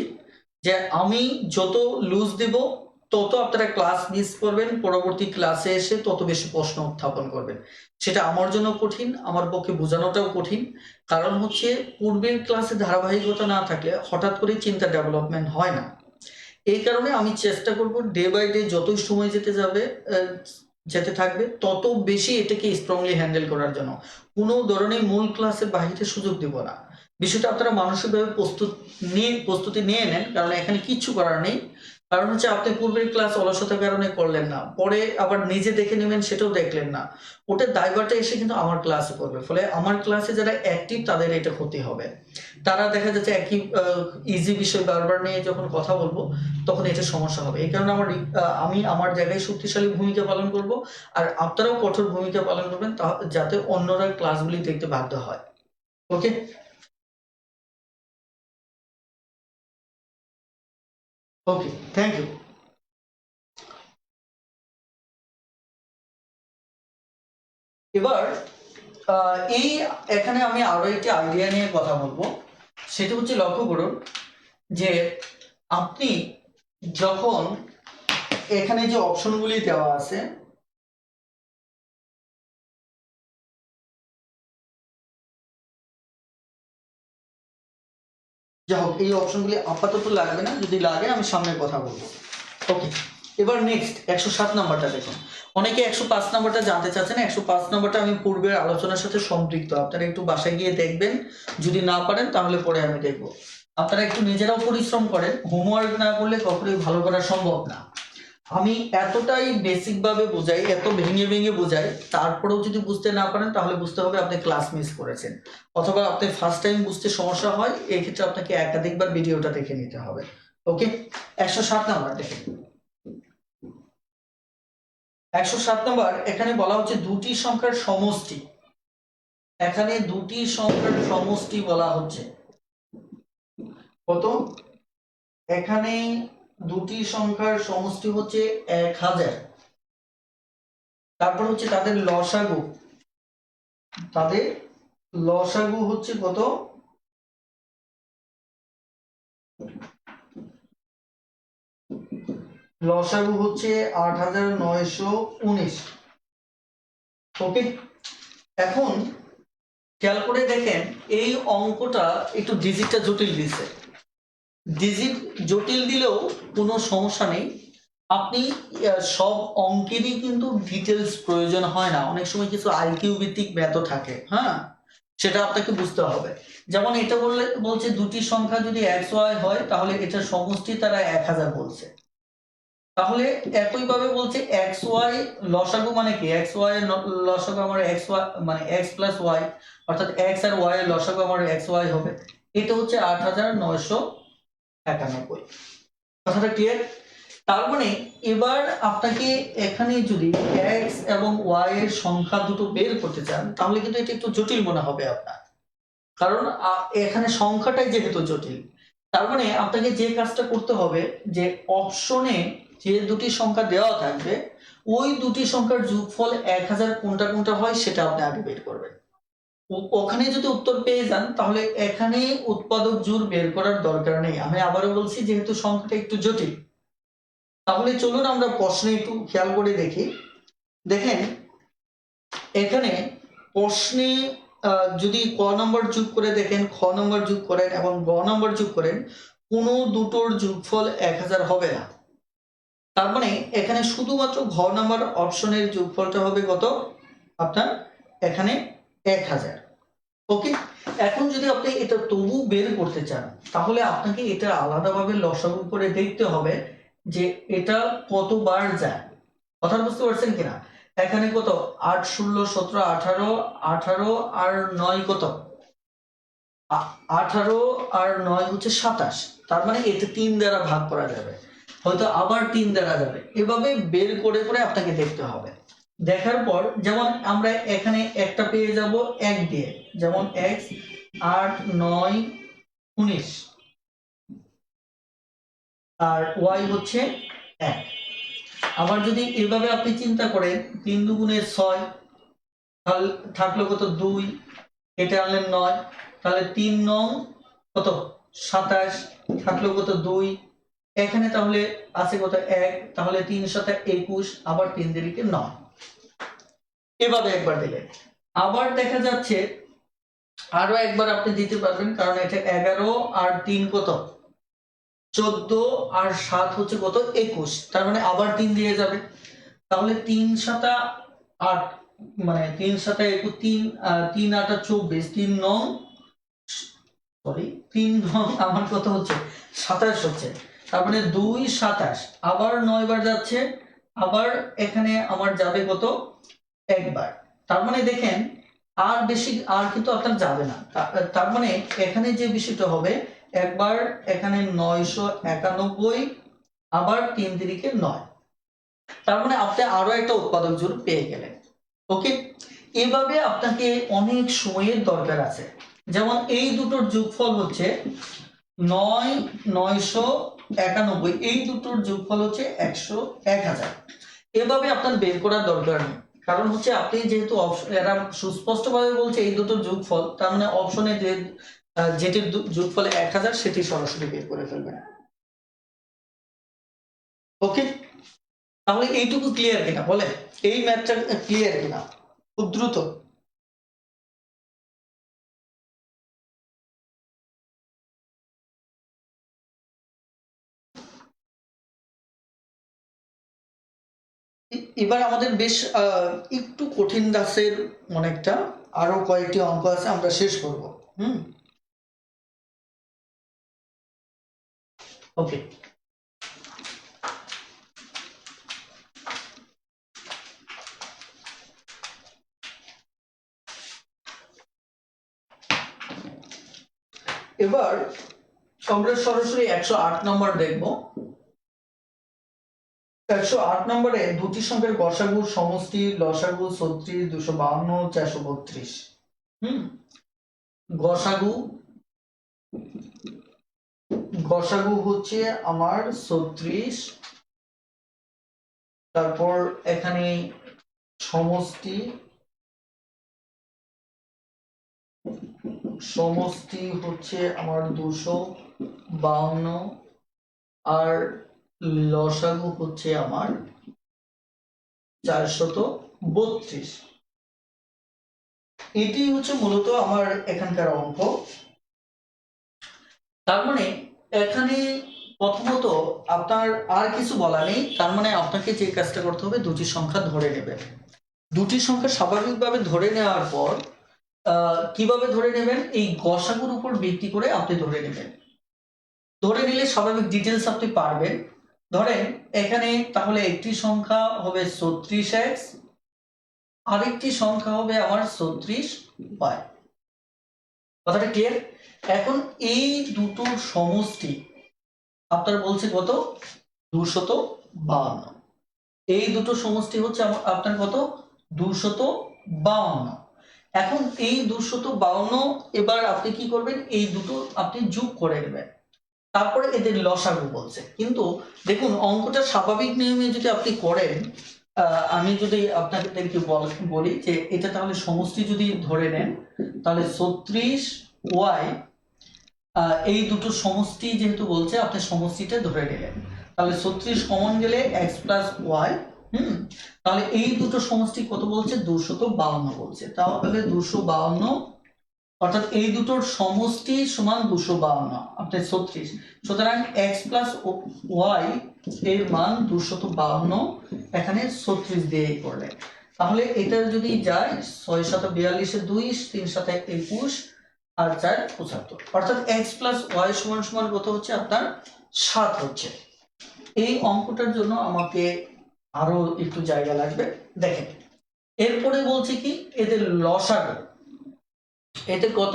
যে আমি যত লুজ দেব তত আপনারা ক্লাস মিস করবেন, পরবর্তী ক্লাসে এসে তত বেশি প্রশ্ন উত্থাপন করবেন। সেটা আমার জন্য কঠিন, আমার পক্ষে বোঝানোটাও কঠিন। কারণ হচ্ছে পূর্বের ক্লাসে ধারাবাহিকতা না থাকলে হঠাৎ করে চিন্তা ডেভেলপমেন্ট হয় না। এই কারণে আমি চেষ্টা করব ডে বাই ডে যতই সময় যেতে থাকবে তত বেশি এটাকে স্ট্রংলি হ্যান্ডেল করার জন্য কোনো ধরনের মূল ক্লাসের বাহিরে সুযোগ দিব না। বিষয়টা আপনারা মানসিকভাবে প্রস্তুতি নিয়ে নেন, কারণ এখানে কিচ্ছু করার নেই। কারণ হচ্ছে আপনি পূর্বের ক্লাস অলসতার কারণে করলেন না, পরে আবার নিজে দেখে নেবেন সেটাও দেখলেন না, ওটার দায়ভারটা এসে কিন্তু আমার ক্লাসে পড়বে। ফলে আমার ক্লাসে যারা অ্যাক্টিভ তাদের এটা ক্ষতি হবে। তারা দেখা যাচ্ছে একই ইজি বিষয় বারবার নিয়ে যখন কথা বলবো তখন এটা সমস্যা হবে। এই কারণে আমি আমার জায়গায় শক্তিশালী ভূমিকা পালন করব, আর আপনারাও কঠোর ভূমিকা পালন করবেন যাতে অন্যরা ক্লাসগুলি দেখতে বাধ্য হয়। ওকে, ওকে, থ্যাংক ইউ। এবার এই এখানে আমি আরো একটি আইডিয়া নিয়ে কথা বলবো। সেটা হচ্ছে লক্ষ্য করুন যে আপনি যখন এখানে যে অপশনগুলি দেওয়া আছে, যাই হোক এই অপশনগুলি আপাতত লাগবে না, যদি লাগে আমি সামনে কথা বলবো। ওকে, এবার নেক্সট 107 নাম্বারটা দেখুন। অনেকে 105 নাম্বারটা জানতে চাচ্ছেন। 105 নাম্বারটা আমি পূর্বের আলোচনার সাথে সম্পৃক্ত, আপনারা একটু বাসায় গিয়ে দেখবেন, যদি না পারেন তাহলে পরে আমি দেখবো। আপনারা একটু নিজেরাও পরিশ্রম করেন, হোমওয়ার্ক না করলে কখনোই ভালো করা সম্ভব না। আমি এতটাই বেসিক ভাবে বোঝাই, এত ভেঙে ভেঙে বোঝাই, তারপরেও যদি বুঝতে না পারেন তাহলে বুঝতে হবে আপনি ক্লাস মিস করেছেন, অথবা আপনি ফার্স্ট টাইম বুঝতে সমস্যা হয়, এই ক্ষেত্রে আপনাকে একাধিকবার ভিডিওটা দেখে নিতে হবে। ওকে, 107 নাম্বার দেখেন। 107 নাম্বার এখানে বলা হচ্ছে দুটি সংখ্যার সমষ্টি। এখানে দুটি সংখ্যার সমষ্টি বলা হচ্ছে কত? এখানে দুটি সংখ্যার সমষ্টি হচ্ছে 1000। তারপর হচ্ছে তাদের লসাগু, তাদের লসাগু হচ্ছে কত? লসাগু হচ্ছে 8919। ওকে, এখন খেয়াল করে দেখেন এই অঙ্কটা একটু ডিজিটটা জটিল দিছে। ডিজিট জটিল দিলেও কোনো সমস্যা নেই। আপনি সব অঙ্কেরই কিন্তু ডিটেলস প্রয়োজন হয় না, অনেক সময় কিছু আইকিউ ভিত্তিক ম্যাথও থাকে। হ্যাঁ, সেটা আপনাকে বুঝতে হবে। যেমন এটা বলছে দুটি সংখ্যা যদি এক্স ওয়াই হয় তাহলে এটার সমষ্টি তারা 1000 বলছে। তাহলে একইভাবে বলছে এক্স ওয়াই লসাগু মানে কি? এক্স ওয়াই এর লসাগু আমার এক্স ওয়াই মানে এক্স প্লাস ওয়াই, অর্থাৎ এক্স আর ওয়াই এর লসাগু আমার এক্স ওয়াই হবে। এটা হচ্ছে 8991। কথাটা ক্লিয়ার? তার মানে এবার আপনাকে এখানে যদি এক্স এবং ওয়াই এর সংখ্যা দুটো বের করতে চান তাহলে কিন্তু এটা একটু জটিল মনে হবে আপনার, কারণ এখানে সংখ্যাটাই যেহেতু জটিল। তার মানে আপনাকে যে কাজটা করতে হবে যে অপশনে যে দুটি সংখ্যা দেওয়া থাকবে ওই দুটি সংখ্যার যোগফল 1000 কোনটা কোনটা হয় সেটা আপনি আগে বের করবেন। ওখানে যদি উত্তর পেয়ে যান তাহলে এখানে উৎপাদক জোড় বের করার দরকার নেই। আমি আবারও বলছি যেহেতু সংখ্যাটা একটু জটিল। তাহলে চলুন আমরা প্রশ্নে একটু খেয়াল করে দেখি। দেখেন এখানে প্রশ্নে যদি ক নম্বর যোগ করে দেখেন, খ নম্বর যোগ করেন এবং গ নম্বর যোগ করেন, কোনো দুটোর যোগফল 1000 হবে না। তার মানে এখানে শুধুমাত্র ঘ নম্বর অপশনের যোগফলটা হবে কত? আপনার এখানে 1000। ওকে, এখন যদি আপনি এটা তবু বের করতে চান তাহলে আপনাকে এটা আলাদাভাবে লসাগু করে দেখতে হবে যে এটা কতবার যায়। কথা বুঝতে পারছেন কিনা? এখানে কত? 8 16 17 18, 18 আর 9 কত? 18 আর 9 হচ্ছে 27। তার মানে এটা 3 দ্বারা ভাগ করা যাবে, হয়তো আবার 3 দ্বারা যাবে। এভাবে বের করে করে আপনাকে দেখতে হবে। দেখার পর যেমন আমরা এখানে একটা পেয়ে যাব 1 দিয়ে, যেমন x 8 9 19। আর ওয়াই হচ্ছে 1। আবার যদি এভাবে আপনি চিন্তা করেন 3 দুগুণে 6, তাহলে থাকলো কত 2, কেটে আনলেন 9, তাহলে 3 9 কত 27, থাকলো কত 2, এখানে তাহলে আছে কত 1, তাহলে 3 7 21, আবার 3 দিকে 9। এভাবে একবার দিলে আবার দেখা যাচ্ছে আরো একবার আপনি দিতে পারবেন, কারণ এটা 11 আর 3 কত 14, আর 7 হচ্ছে কত 21, তার মানে আবার 3 দিয়ে যাবে, তাহলে 3 7 8, মানে 3 7 21, 3 8 24, 3 9 সরি 3 9 আমার কত হচ্ছে 27 হচ্ছে, তার মানে 2 27, আবার 9 বার যাচ্ছে, আবার এখানে আমার যাবে কত একবার, তার মানে দেখেন আর বেশি আর কিন্তু আপনার যাবে না, তার মানে এখানে যে বিষয়টা হবে একবার এখানে 991, আবার 3 তিরিকে 9, তার মানে আপনি আরো একটা উৎপাদক জোড় পেয়ে গেলেন। ওকে, এভাবে আপনাকে অনেক সময়ের দরকার আছে। যেমন এই দুটোর যোগফল হচ্ছে 9 991, এই দুটোর যোগফল হচ্ছে 1000। এভাবে আপনার বের করার দরকার নেই, কারণ হচ্ছে আপনি যেহেতু এরা সুস্পষ্টভাবে বলছে এই দুটোর যোগফল, তার মানে অপশনে যে যেটির যোগফল 1000 সেটি সরাসরি বের করে ফেলবেন। ওকে, তাহলে এইটুকু ক্লিয়ার কিনা বলে, এই ম্যাথটা ক্লিয়ার কিনা খুব দ্রুত। এবার আমাদের বেশ একটু কঠিন দাসের অনেকটা আরো কয়েকটি অঙ্ক আছে, আমরা শেষ করব। ওকে, এবার আমরা সরাসরি 108 নম্বর দেখব। 108 নম্বরে দুটি সংখ্যার গসাগুর সমষ্টি লসাগু 36, 252, 432। গসাগু গসাগু হচ্ছে আমার 36, তারপর এখানে সমষ্টি হচ্ছে আমার 252, আর লসাগু হচ্ছে আমার 432। এটি হচ্ছে মূলত আমার এখানকার অঙ্ক। তার মানে এখানে প্রথমত আপনার আর কিছু বলা নেই, তার মানে আপনাকে যে কাজটা করতে হবে দুটি সংখ্যা ধরে নেবেন। দুটি সংখ্যা স্বাভাবিকভাবে ধরে নেওয়ার পর কিভাবে ধরে নেবেন, এই গসাগুর উপর ভিত্তি করে আপনি ধরে নেবেন। ধরে নিলে স্বাভাবিক ডিটেলস আপনি পারবেন। ধরেন এখানে তাহলে একটি সংখ্যা হবে 36x, আরেকটি সংখ্যা হবে আমার 36y। কথাটা ক্লিয়ার? এখন এই দুটোর সমষ্টি আপনার বলছে কত 252। এই দুটো সমষ্টি হচ্ছে আপনার কত 252। এখন এই 252 এবার আপনি কি করবেন, এই দুটো আপনি যোগ করে নেবেন, তারপরে এদের লসাগু বলছে। কিন্তু দেখুন অঙ্কটা স্বাভাবিক নিয়মে যদি আপনি করেন, আমি যদি আপনাদেরকে বলি যে এটা তাহলে সমষ্টি যদি ধরে নেন, তাহলে 36y, এই দুটো সমষ্টি যেহেতু বলছে আপনি সমষ্টিটা ধরে নিলেন, তাহলে 36 কমন গেলে x প্লাস ওয়াই। তাহলে এই দুটো সমষ্টি কত বলছে 252 বলছে, তাহলে 252, অর্থাৎ এই দুটোর সমষ্টি সমান 252, আপনি 36, সুতরাং x প্লাস ওয়াই এর মান 252, এখানে 36 দিয়ে করলে, তাহলে এটা যদি যায় 6 7 42 2, 3 7 21, আর 4 75, অর্থাৎ x প্লাস ওয়াই সমান সমান কত হচ্ছে আপনার 7 হচ্ছে। এই অঙ্কটার জন্য আমাকে আরো একটু জায়গা লাগবে। দেখেন এরপরে বলছে কি এদের লসাগু, এতে কত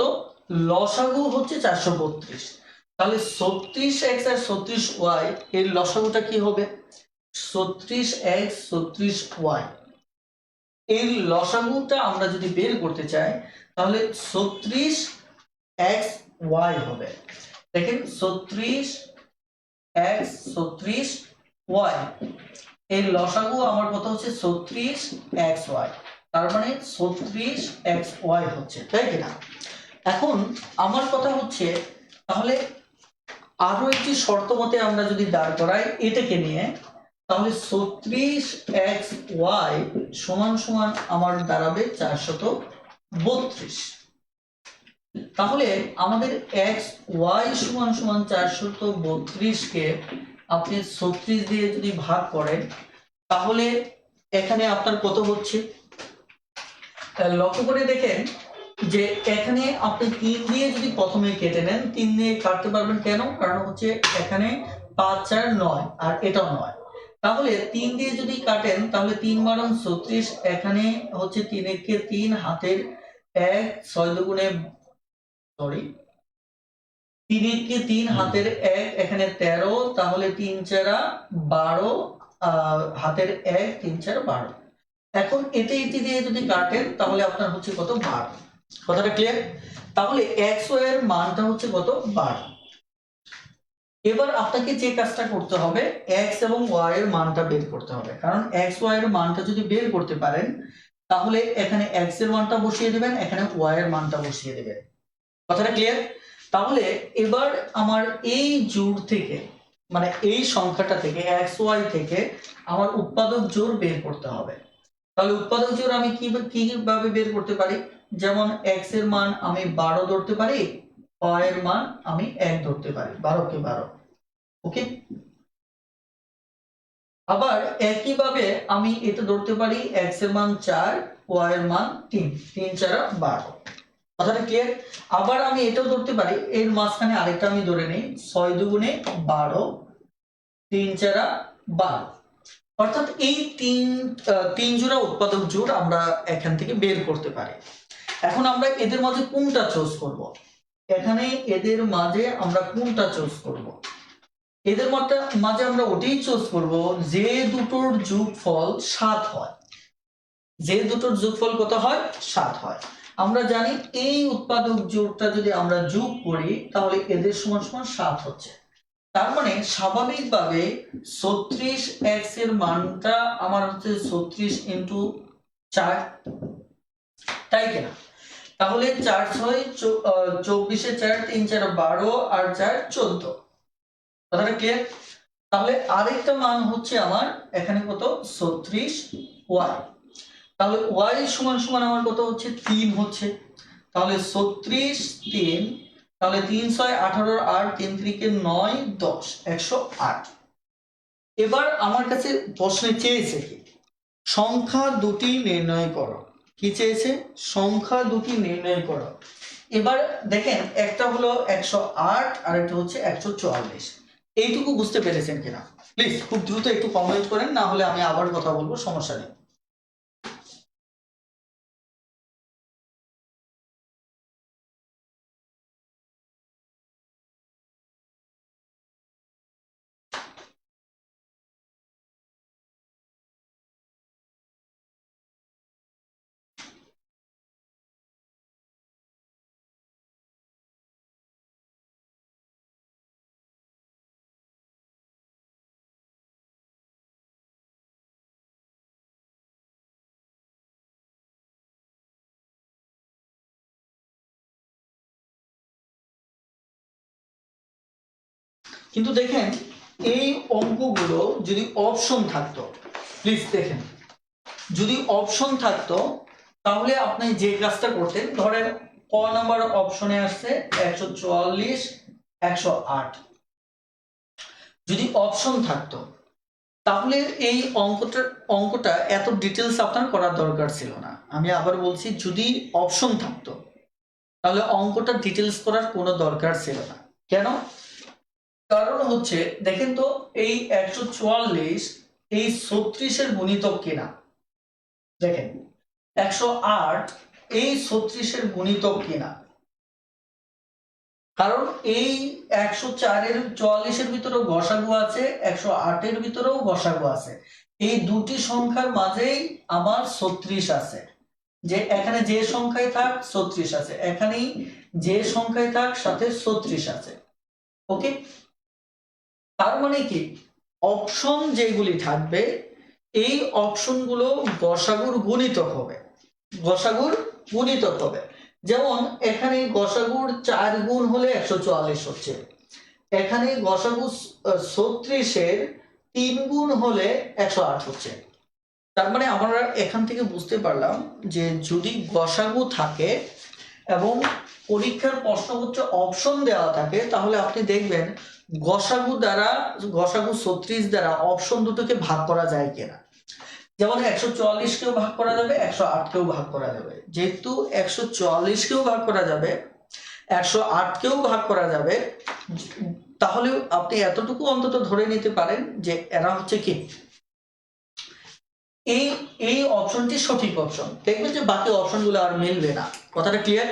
লসাগু হচ্ছে 432, তাহলে 36x আর 36y এর লসাগুটা কি হবে 36x 36y। এই লসাগুটা আমরা যদি বের করতে চাই তাহলে 36xy হবে। দেখেন 36 এক্স 36 ওয়াই, এর লসাগু আমার কত হচ্ছে 36 এক্স ওয়াই, তার মানে 36 এক্স ওয়াই হচ্ছে, তাই কিনা? এখন আমার কথা হচ্ছে তাহলে আরো একটি শর্ত মতে আমরা যদি দাঁড় করাই এটাকে নিয়ে, তাহলে 36 এক্স ওয়াই সমান সমান আমার দাঁড়াবে 432। তাহলে আমাদের এক্স ওয়াই সমান সমান 432 কে আপনি 36 দিয়ে যদি ভাগ করেন তাহলে এখানে আপনার কত হচ্ছে, লক্ষ্য করে দেখেন যে এখানে আপনি 3 দিয়ে যদি প্রথমে কেটে নেন, 3 দিয়ে কাটতে পারবেন কেন, কারণ হচ্ছে এখানে 5 4 9 আর এটাও 9, তাহলে 3 দিয়ে যদি কাটেন তাহলে 3 বারং 36, এখানে হচ্ছে 3 একে 3 হাতের 1 6 দুগুণে সরি 3 একে 3 হাতের 1 এখানে 13, তাহলে 3 4 12 হাতের 1 3 4 12। এখন এটি দিয়ে যদি কাটেন তাহলে আপনার হচ্ছে কত 12, কথাটা ক্লিয়ার? তাহলে এক্স ওয়াই এর মানটা হচ্ছে কত 12। এবার আপনাকে যে কাজটা করতে হবে এক্স এবং ওয়াই এর মানটা বের করতে হবে, কারণ এক্স ওয়াই এর মানটা যদি বের করতে পারেন তাহলে এখানে এক্স এর মানটা বসিয়ে দিবেন, এখানে ওয়াই এর মানটা বসিয়ে দিবেন, কথাটা ক্লিয়ার? তাহলে এবার আমার এই জোড় থেকে মানে এই সংখ্যাটা থেকে এক্স ওয়াই থেকে আমার উৎপাদক জোড় বের করতে হবে। তাহলে উৎপাদক জোড় আমি কিভাবে বের করতে পারি, যেমন এক্স এর মান আমি 12 ধরতে পারি, ওয়াই এর মান আমি 1 ধরতে পারি, 12 কে 12, ওকে? আবার একই ভাবে আমি এটা ধরতে পারি এক্স এর মান 4, ওয়াই এর মান 3, 3 4 12, কথাটা ক্লিয়ার? আবার আমি এটাও ধরতে পারি, এর মাঝখানে আরেকটা আমি ধরে নেই 6 দুগুণে 12, 3 4 12, অর্থাৎ এই তিন জোড়া উৎপাদক জোড় আমরা এখান থেকে বের করতে পারি। এখন আমরা এদের মাঝে কোনটা চুজ করব, এখানে এদের মাঝে আমরা কোনটা চুজ করব, এদের মাঝে আমরা ওটাই চুজ করব যে দুটোর যোগফল 7 হয়, যে দুটোর যোগফল কত হয় 7 হয়। আমরা জানি এই উৎপাদক জোড়টা যদি আমরা যোগ করি তাহলে এদের সমান সমান 7 হচ্ছে, তার মানে স্বাভাবিকভাবে 36 এক্স এর মানটা আমার হচ্ছে 36 ইনটু 4, তাই কিনা? তাহলে 4 6 24 4 3 4 12 আর 4 14, কথাটা ক্লিয়ার? তাহলে আরেকটা মান হচ্ছে আমার এখানে কত 36 ওয়াই, তাহলে ওয়াই সমান সমান আমার কত হচ্ছে 3 হচ্ছে, তাহলে 36 3, তাহলে 3 6 18 আর 3 3 9 10 108। এবার আমার কাছে প্রশ্নে চেয়েছে কি সংখ্যা দুটি নির্ণয় করো, কি চেয়েছে সংখ্যা দুটি নির্ণয় করো। এবার দেখেন একটা হলো 108 আর একটা হচ্ছে 144, এইটুকু বুঝতে পেরেছেন কিনা প্লিজ খুব দ্রুত একটু কমেন্ট করেন, না হলে আমি আবার কথা বলবো, সমস্যা নেই। কিন্তু দেখেন এই অঙ্কগুলো যদি অপশন থাকতো, প্লিজ দেখেন যদি অপশন থাকতো তাহলে আপনি যে কাজটা করতেন, ধরেন ক নাম্বার অপশনে আসছে 144 108, যদি অপশন থাকতো তাহলে এই অঙ্কটা এত ডিটেলস আপনার করার দরকার ছিল না। আমি আবার বলছি যদি অপশন থাকতো তাহলে অঙ্কটা ডিটেলস করার কোনো দরকার ছিল না। কেন? কারণ হচ্ছে দেখেন তো এই 144 এই 36 এর গুণিতক কিনা, দেখেন 108 এই 36 এর গুণিতক কিনা, কারণ এই 104 এর 44 এর ভিতরেও গসাগু আছে, 108 এর ভিতরেও গসাগু আছে, এই দুটি সংখ্যার মাঝেই আমার 36 আছে, যে এখানে যে সংখ্যায় থাক 36 আছে, এখানেই যে সংখ্যায় থাক সাথে 36 আছে, ওকে? তার মানে কি, অপশন যেগুলি থাকবে এই অপশনগুলো গসাগুর গুণিতক হবে, গসাগুর গুণিতক হবে। যেমন এখানে গসাগুর 4 গুণ হলে 144 হচ্ছে, এখানে গসাগু 36-এর 3 গুণ হলে 108 হচ্ছে। তার মানে আমরা এখান থেকে বুঝতে পারলাম যে যদি গসাগু থাকে এবং পরীক্ষার প্রশ্ন হচ্ছে অপশন দেওয়া থাকে, তাহলে আপনি দেখবেন গসাগু 36 দ্বারা অপশন দুটোকে ভাগ করা যায় কিনা। যেমন 144 কেও ভাগ করা যাবে, 108 কেও ভাগ করা যাবে। যেহেতু 144 কেও ভাগ করা যাবে, 108 কেও ভাগ করা যাবে, তাহলে আপনি এতটুকু অন্তত ধরে নিতে পারেন যে এরা হচ্ছে কি, এই এই অপশনটি সঠিক অপশন। দেখবেন যে বাকি অপশনগুলো আর মিলবে না। কথাটা ক্লিয়ার?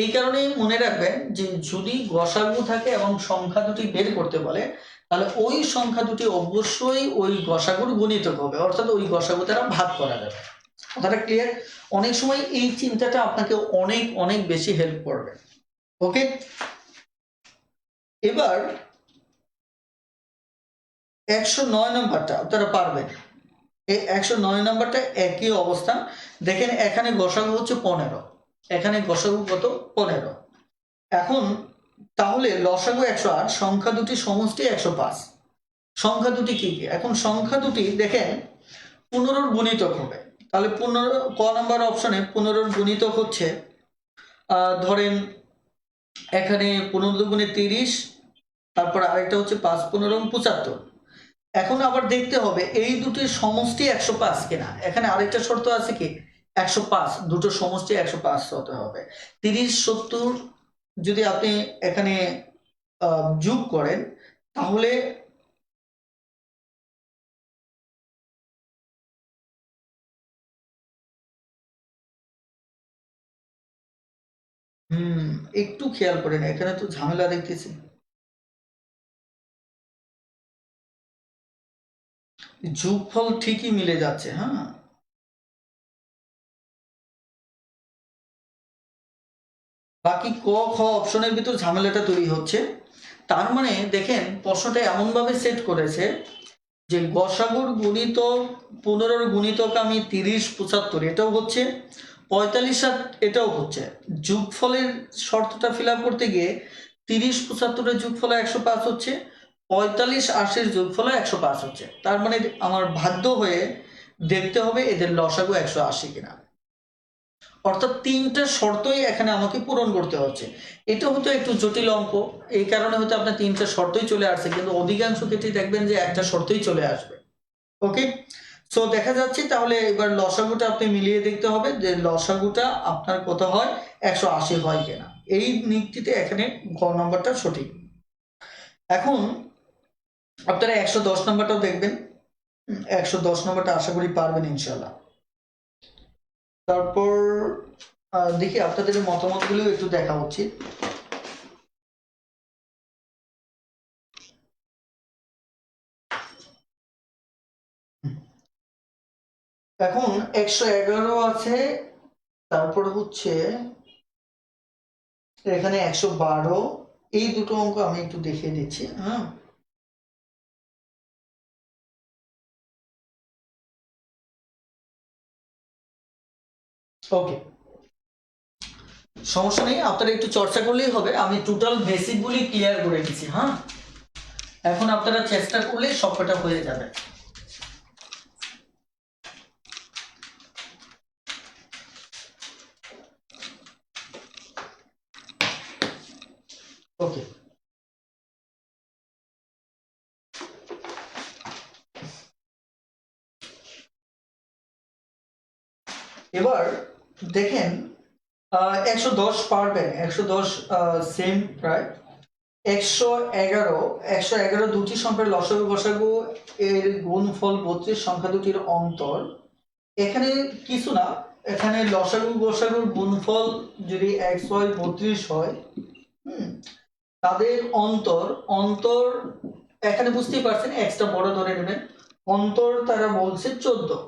এই কারণেই মনে রাখবেন যে যদি গসাগু থাকে এবং সংখ্যা দুটি বের করতে বলে, তাহলে ওই সংখ্যা দুটি অবশ্যই ওই গসাগুর গুণিতক হবে, অর্থাৎ ওই গসাগু দ্বারা ভাগ করা যাবে। কথাটা ক্লিয়ার? অনেক সময় এই চিন্তাটা আপনাকে অনেক অনেক বেশি হেল্প করবে। ওকে, এবার 109 নম্বরটা আপনারা পারবেন। এই 109 নম্বরটা একই অবস্থা। দেখেন এখানে গসাগু হচ্ছে 15, এখানে গসাগু কত? 15। এখন তাহলে লসাগু 108, সংখ্যা দুটি সমষ্টি 105। সংখ্যা দুটি কি কি? এখন সংখ্যা দুটি দেখেন 15-র গুণিতক হবে। তাহলে 15 ক নাম্বার অপশনে 15-র গুণিতক হচ্ছে ধরেন এখানে 15 গুণে 30, তারপর আরেকটা হচ্ছে 5 15 75। এখন আবার দেখতে হবে এই দুটির সমষ্টি 105 কিনা। এখানে আরেকটা শর্ত আছে কি, 105, দুটো সমষ্টি 105 হতে হবে। 30 70 যদি আপনি এখানে যোগ করেন তাহলে একটু খেয়াল করেন, এখানে তো ঝামেলা দেখতেছি। যোগফল ঠিকই মিলে যাচ্ছে, হ্যাঁ, বাকি ক খ অপশনের ভিতর ঝামেলাটা তৈরি হচ্ছে। তার মানে দেখেন প্রশ্নটা এমন ভাবে সেট করেছে যে গসাগুর গুণিতক 15-র গুণিতক আমি 30 75 এটাও হচ্ছে, 45 আর এটাও হচ্ছে। যোগফলের শর্তটা ফিল আপ করতে গিয়ে 30 75-এর যোগফলে 105 হচ্ছে, 45 80-র যোগফলে 105 হচ্ছে। তার মানে আমার বাধ্য হয়ে দেখতে হবে এদের লসাগু 180 কিনা। অর্থাৎ তিনটা শর্তই এখানে আমাকে পূরণ করতে হচ্ছে। এটা হয়তো একটু জটিল অঙ্ক, এই কারণে হয়তো আপনার তিনটা শর্তই চলে আসছে, কিন্তু অধিকাংশ ক্ষেত্রে দেখবেন যে একটা শর্তই চলে আসবে। ওকে, সো দেখা যাচ্ছে তাহলে এবার লসাগুটা আপনি মিলিয়ে দেখতে হবে যে লসাগুটা আপনার কত হয়, 180 হয় কিনা। এই নীতিতে এখানে গ নম্বরটা সঠিক। এখন আপনারা 110 নম্বরটাও দেখবেন। 110 নম্বরটা আশা করি পারবেন ইনশাল্লাহ। তারপর দেখি আপনাদের মতামতগুলো একটু দেখা উচিত। এখন 111 আছে, তারপর হচ্ছে এখানে 112, এই দুটো অঙ্ক আমি একটু দেখিয়ে দিচ্ছি। হ্যাঁ, ওকে, সমস্যা নেই, আপনারা একটু চর্চা করলেই হবে। আমি টোটাল বেসিক গুলি ক্লিয়ার করে দিচ্ছি। হ্যাঁ, এখন আপনারা চেষ্টা করলে সবকটা হয়ে যাবে। ওকে, এবার দেখেন 110 পারবেন, 110 সেম প্রায়। 111 দুটি সংখ্যার লসাগু গসাগু এর গুণফল 32, সংখ্যা দুটির অন্তর। এখানে কিছু না, এখানে লসাগু গসাগুর গুণফল যদি x হয় 32 হয়, তাদের অন্তর অন্তর এখানে বুঝতেই পারছেন, এক্সটা বড় ধরে নেবেন, অন্তর তারা বলছে 14।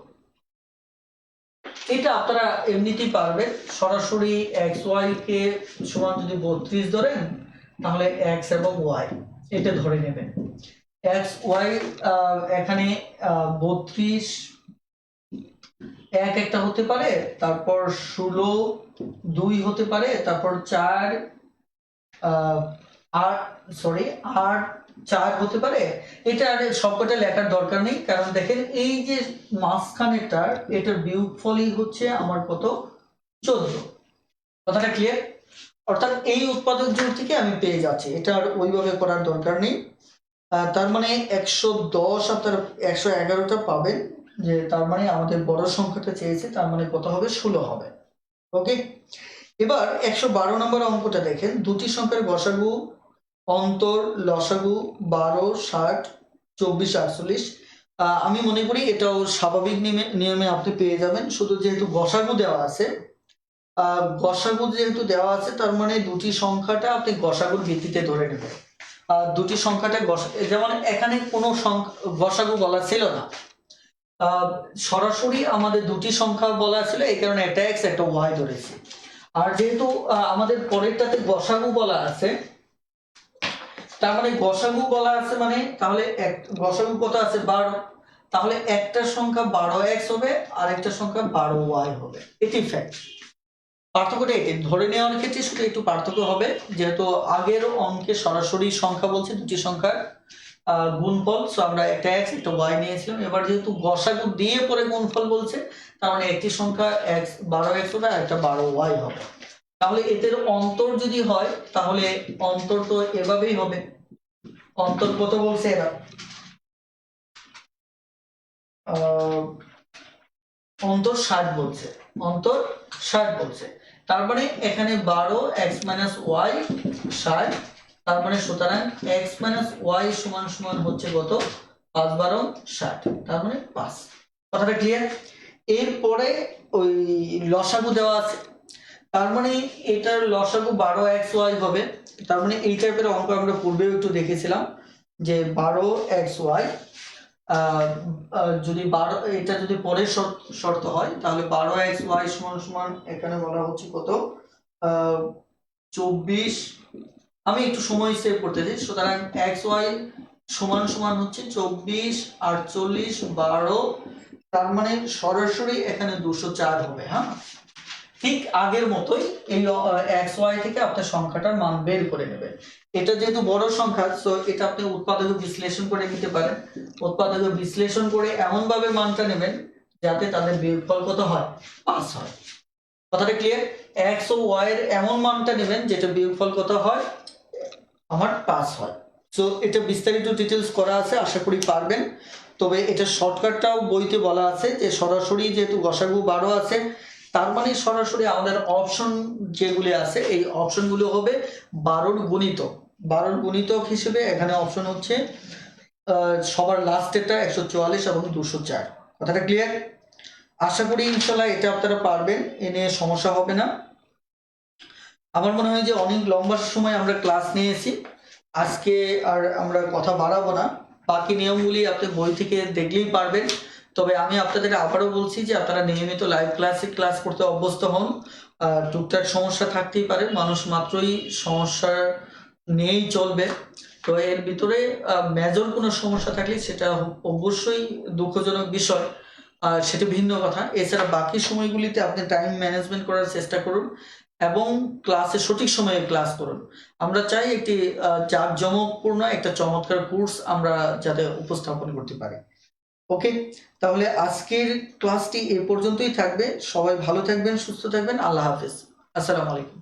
এটা আপনারা এমনিতেই পারবেন, সরাসরি এক্স ওয়াই কে সমান যদি 32 ধরেন তাহলে এক্স এবং ওয়াই এটা ধরে নেবেন। এক্স ওয়াই এখানে 32 এক একটা হতে পারে, তারপর 16 2 হতে পারে, তারপর 4 আট, সরি 8 4 হতে পারে। এটা আর সবকটা লেখার দরকার নেই, কারণ দেখেন এই যে মাঝখানেটার এটার বিয়োগফলই হচ্ছে আমার কত, 14। কথাটা ক্লিয়ার? অর্থাৎ এই উৎপাদক জোড় থেকে আমি পেয়ে যাচ্ছি, এটা আর ওইভাবে করার দরকার নেই। তার মানে 110 আপনার 111টা পাবেন, যে তার মানে আমাদের বড় সংখ্যাটা চেয়েছে, তার মানে কত হবে, 16 হবে। ওকে, এবার 112 নম্বর অঙ্কটা দেখেন, দুটি সংখ্যার গসাগু অন্তর লসাগু 12 60 24 48। আমি মনে করি এটাও স্বাভাবিক নিয়মে আপনি পেয়ে যাবেন, শুধু যেহেতু গসাগু দেওয়া আছে, গসাগু যেহেতু দেওয়া আছে তার মানে দুটি সংখ্যাটা আপনি গসাগুর ভিত্তিতে ধরে নেবেন। দুটি সংখ্যাটা যেমন এখানে কোনো গসাগু বলা ছিল না, সরাসরি আমাদের দুটি সংখ্যা বলা ছিল, এই কারণে একটা এক্স একটা ওয়াই ধরেছি। আর যেহেতু আমাদের পরেরটাতে গসাগু বলা আছে, তার মানে গসাগু বলা আছে মানে তাহলে গসাগু কত আছে, 12। তাহলে একটা সংখ্যা 12x হবে আর একটা সংখ্যা 12y হবে, এটি ফ্যাক্ট। পার্থক্যটা এটি, ধরে নেওয়ার ক্ষেত্রে শুধু একটু পার্থক্য হবে, যেহেতু আগের অঙ্কে সরাসরি সংখ্যা বলছে দুটি সংখ্যার গুণফল, সো আমরা একটা x একটা y নিয়েছিলাম। এবার যেহেতু গসাগু দিয়ে পরে গুণফল বলছে, তার মানে একটি সংখ্যা x 12x হবে আর একটা 12y হবে। তাহলে এদের অন্তর যদি হয়, তাহলে অন্তর তো এভাবেই হবে। অন্তর কত বলছে এরা, অন্তর 60 বলছে, অন্তর 60 বলছে। তার মানে এখানে 12x y 60, তার মানে সুতরাং x y সমান সমান হচ্ছে কত, 5 12 60, তার মানে 5। কথাটা ক্লিয়ার? এরপরে ওই লসাগু দেওয়া আছে, তার মানে এটার লসাগু 12xy হবে। তার মানে এই টাইপের অঙ্ক আমরা পূর্বেও একটু দেখেছিলাম, যে 12xy যদি 12, এটা যদি পরের শর্ত হয়, তাহলে 12xy সমান সমান এখানে বলা হচ্ছে কত, 24। আমি একটু সময় সেভ করতেছি, সুতরাং xy সমান সমান হচ্ছে 24 48 12, তার মানে সরাসরি এখানে 204 হবে। হ্যাঁ, ঠিক আগের মতোই এই xy থেকে আপনার সংখ্যাটার মান বের করে নেবেন। এটা যেহেতু বড় সংখ্যা, তো এটা আপনি উৎপাদক বিশ্লেষণ করে নিতে পারেন। উৎপাদক বিশ্লেষণ করে এমন ভাবে মানটা নেবেন যাতে তাদের বিয়োগফল কত হয়, 5 হয়। কথাটা ক্লিয়ার? x ও y এর এমন মানটা নেবেন যেটা বিয়োগফল কত হয়, আমার 5 হয়। সো এটা বিস্তারিত ডিটেইলস করা আছে, আশা করি পারবেন। তবে এটা শর্টকাটটাও বইতে বলা আছে, যে সরাসরি যেহেতু গসাগু 12 আছে, তার মানে সরাসরি আমাদের অপশন যেগুলি আছে এই অপশনগুলো হবে 12 গুণিতক। 12 গুণিতক হিসেবে এখানে অপশন হচ্ছে সবার লাস্টেরটা 144 এবং 204। কথাটা ক্লিয়ার? আশা করি ইনশাল্লাহ এটা আপনারা পারবেন, এ নিয়ে সমস্যা হবে না। আমার মনে হয় যে অনেক লম্বা সময় আমরা ক্লাস নিয়েছি, আজকে আর আমরা কথা বাড়াবো না। বাকি নিয়মগুলি আপনি বই থেকে দেখলেই পারবেন। তবে আমি আপনাদের আবারও বলছি যে আপনারা নিয়মিত লাইভ ক্লাস করতে অভ্যস্ত হন। টুকটাক সমস্যা থাকতেই পারে, মানুষ মাত্রই সমস্যা নিয়েই চলবে। তো এর ভিতরে মেজর কোনো সমস্যা থাকলে সেটা অবশ্যই দুঃখজনক বিষয়, সেটা ভিন্ন কথা। এছাড়া বাকি সময়গুলিতে আপনি টাইম ম্যানেজমেন্ট করার চেষ্টা করুন এবং ক্লাসে সঠিক সময়ে ক্লাস করুন। আমরা চাই একটি জাঁকজমকপূর্ণ একটা চমৎকার কোর্স আমরা যাতে উপস্থাপন করতে পারি। ওকে, তাহলে আজকের ক্লাসটি এ পর্যন্তই থাকবে। সবাই ভালো থাকবেন, সুস্থ থাকবেন। আল্লাহ হাফেজ, আসসালামু আলাইকুম।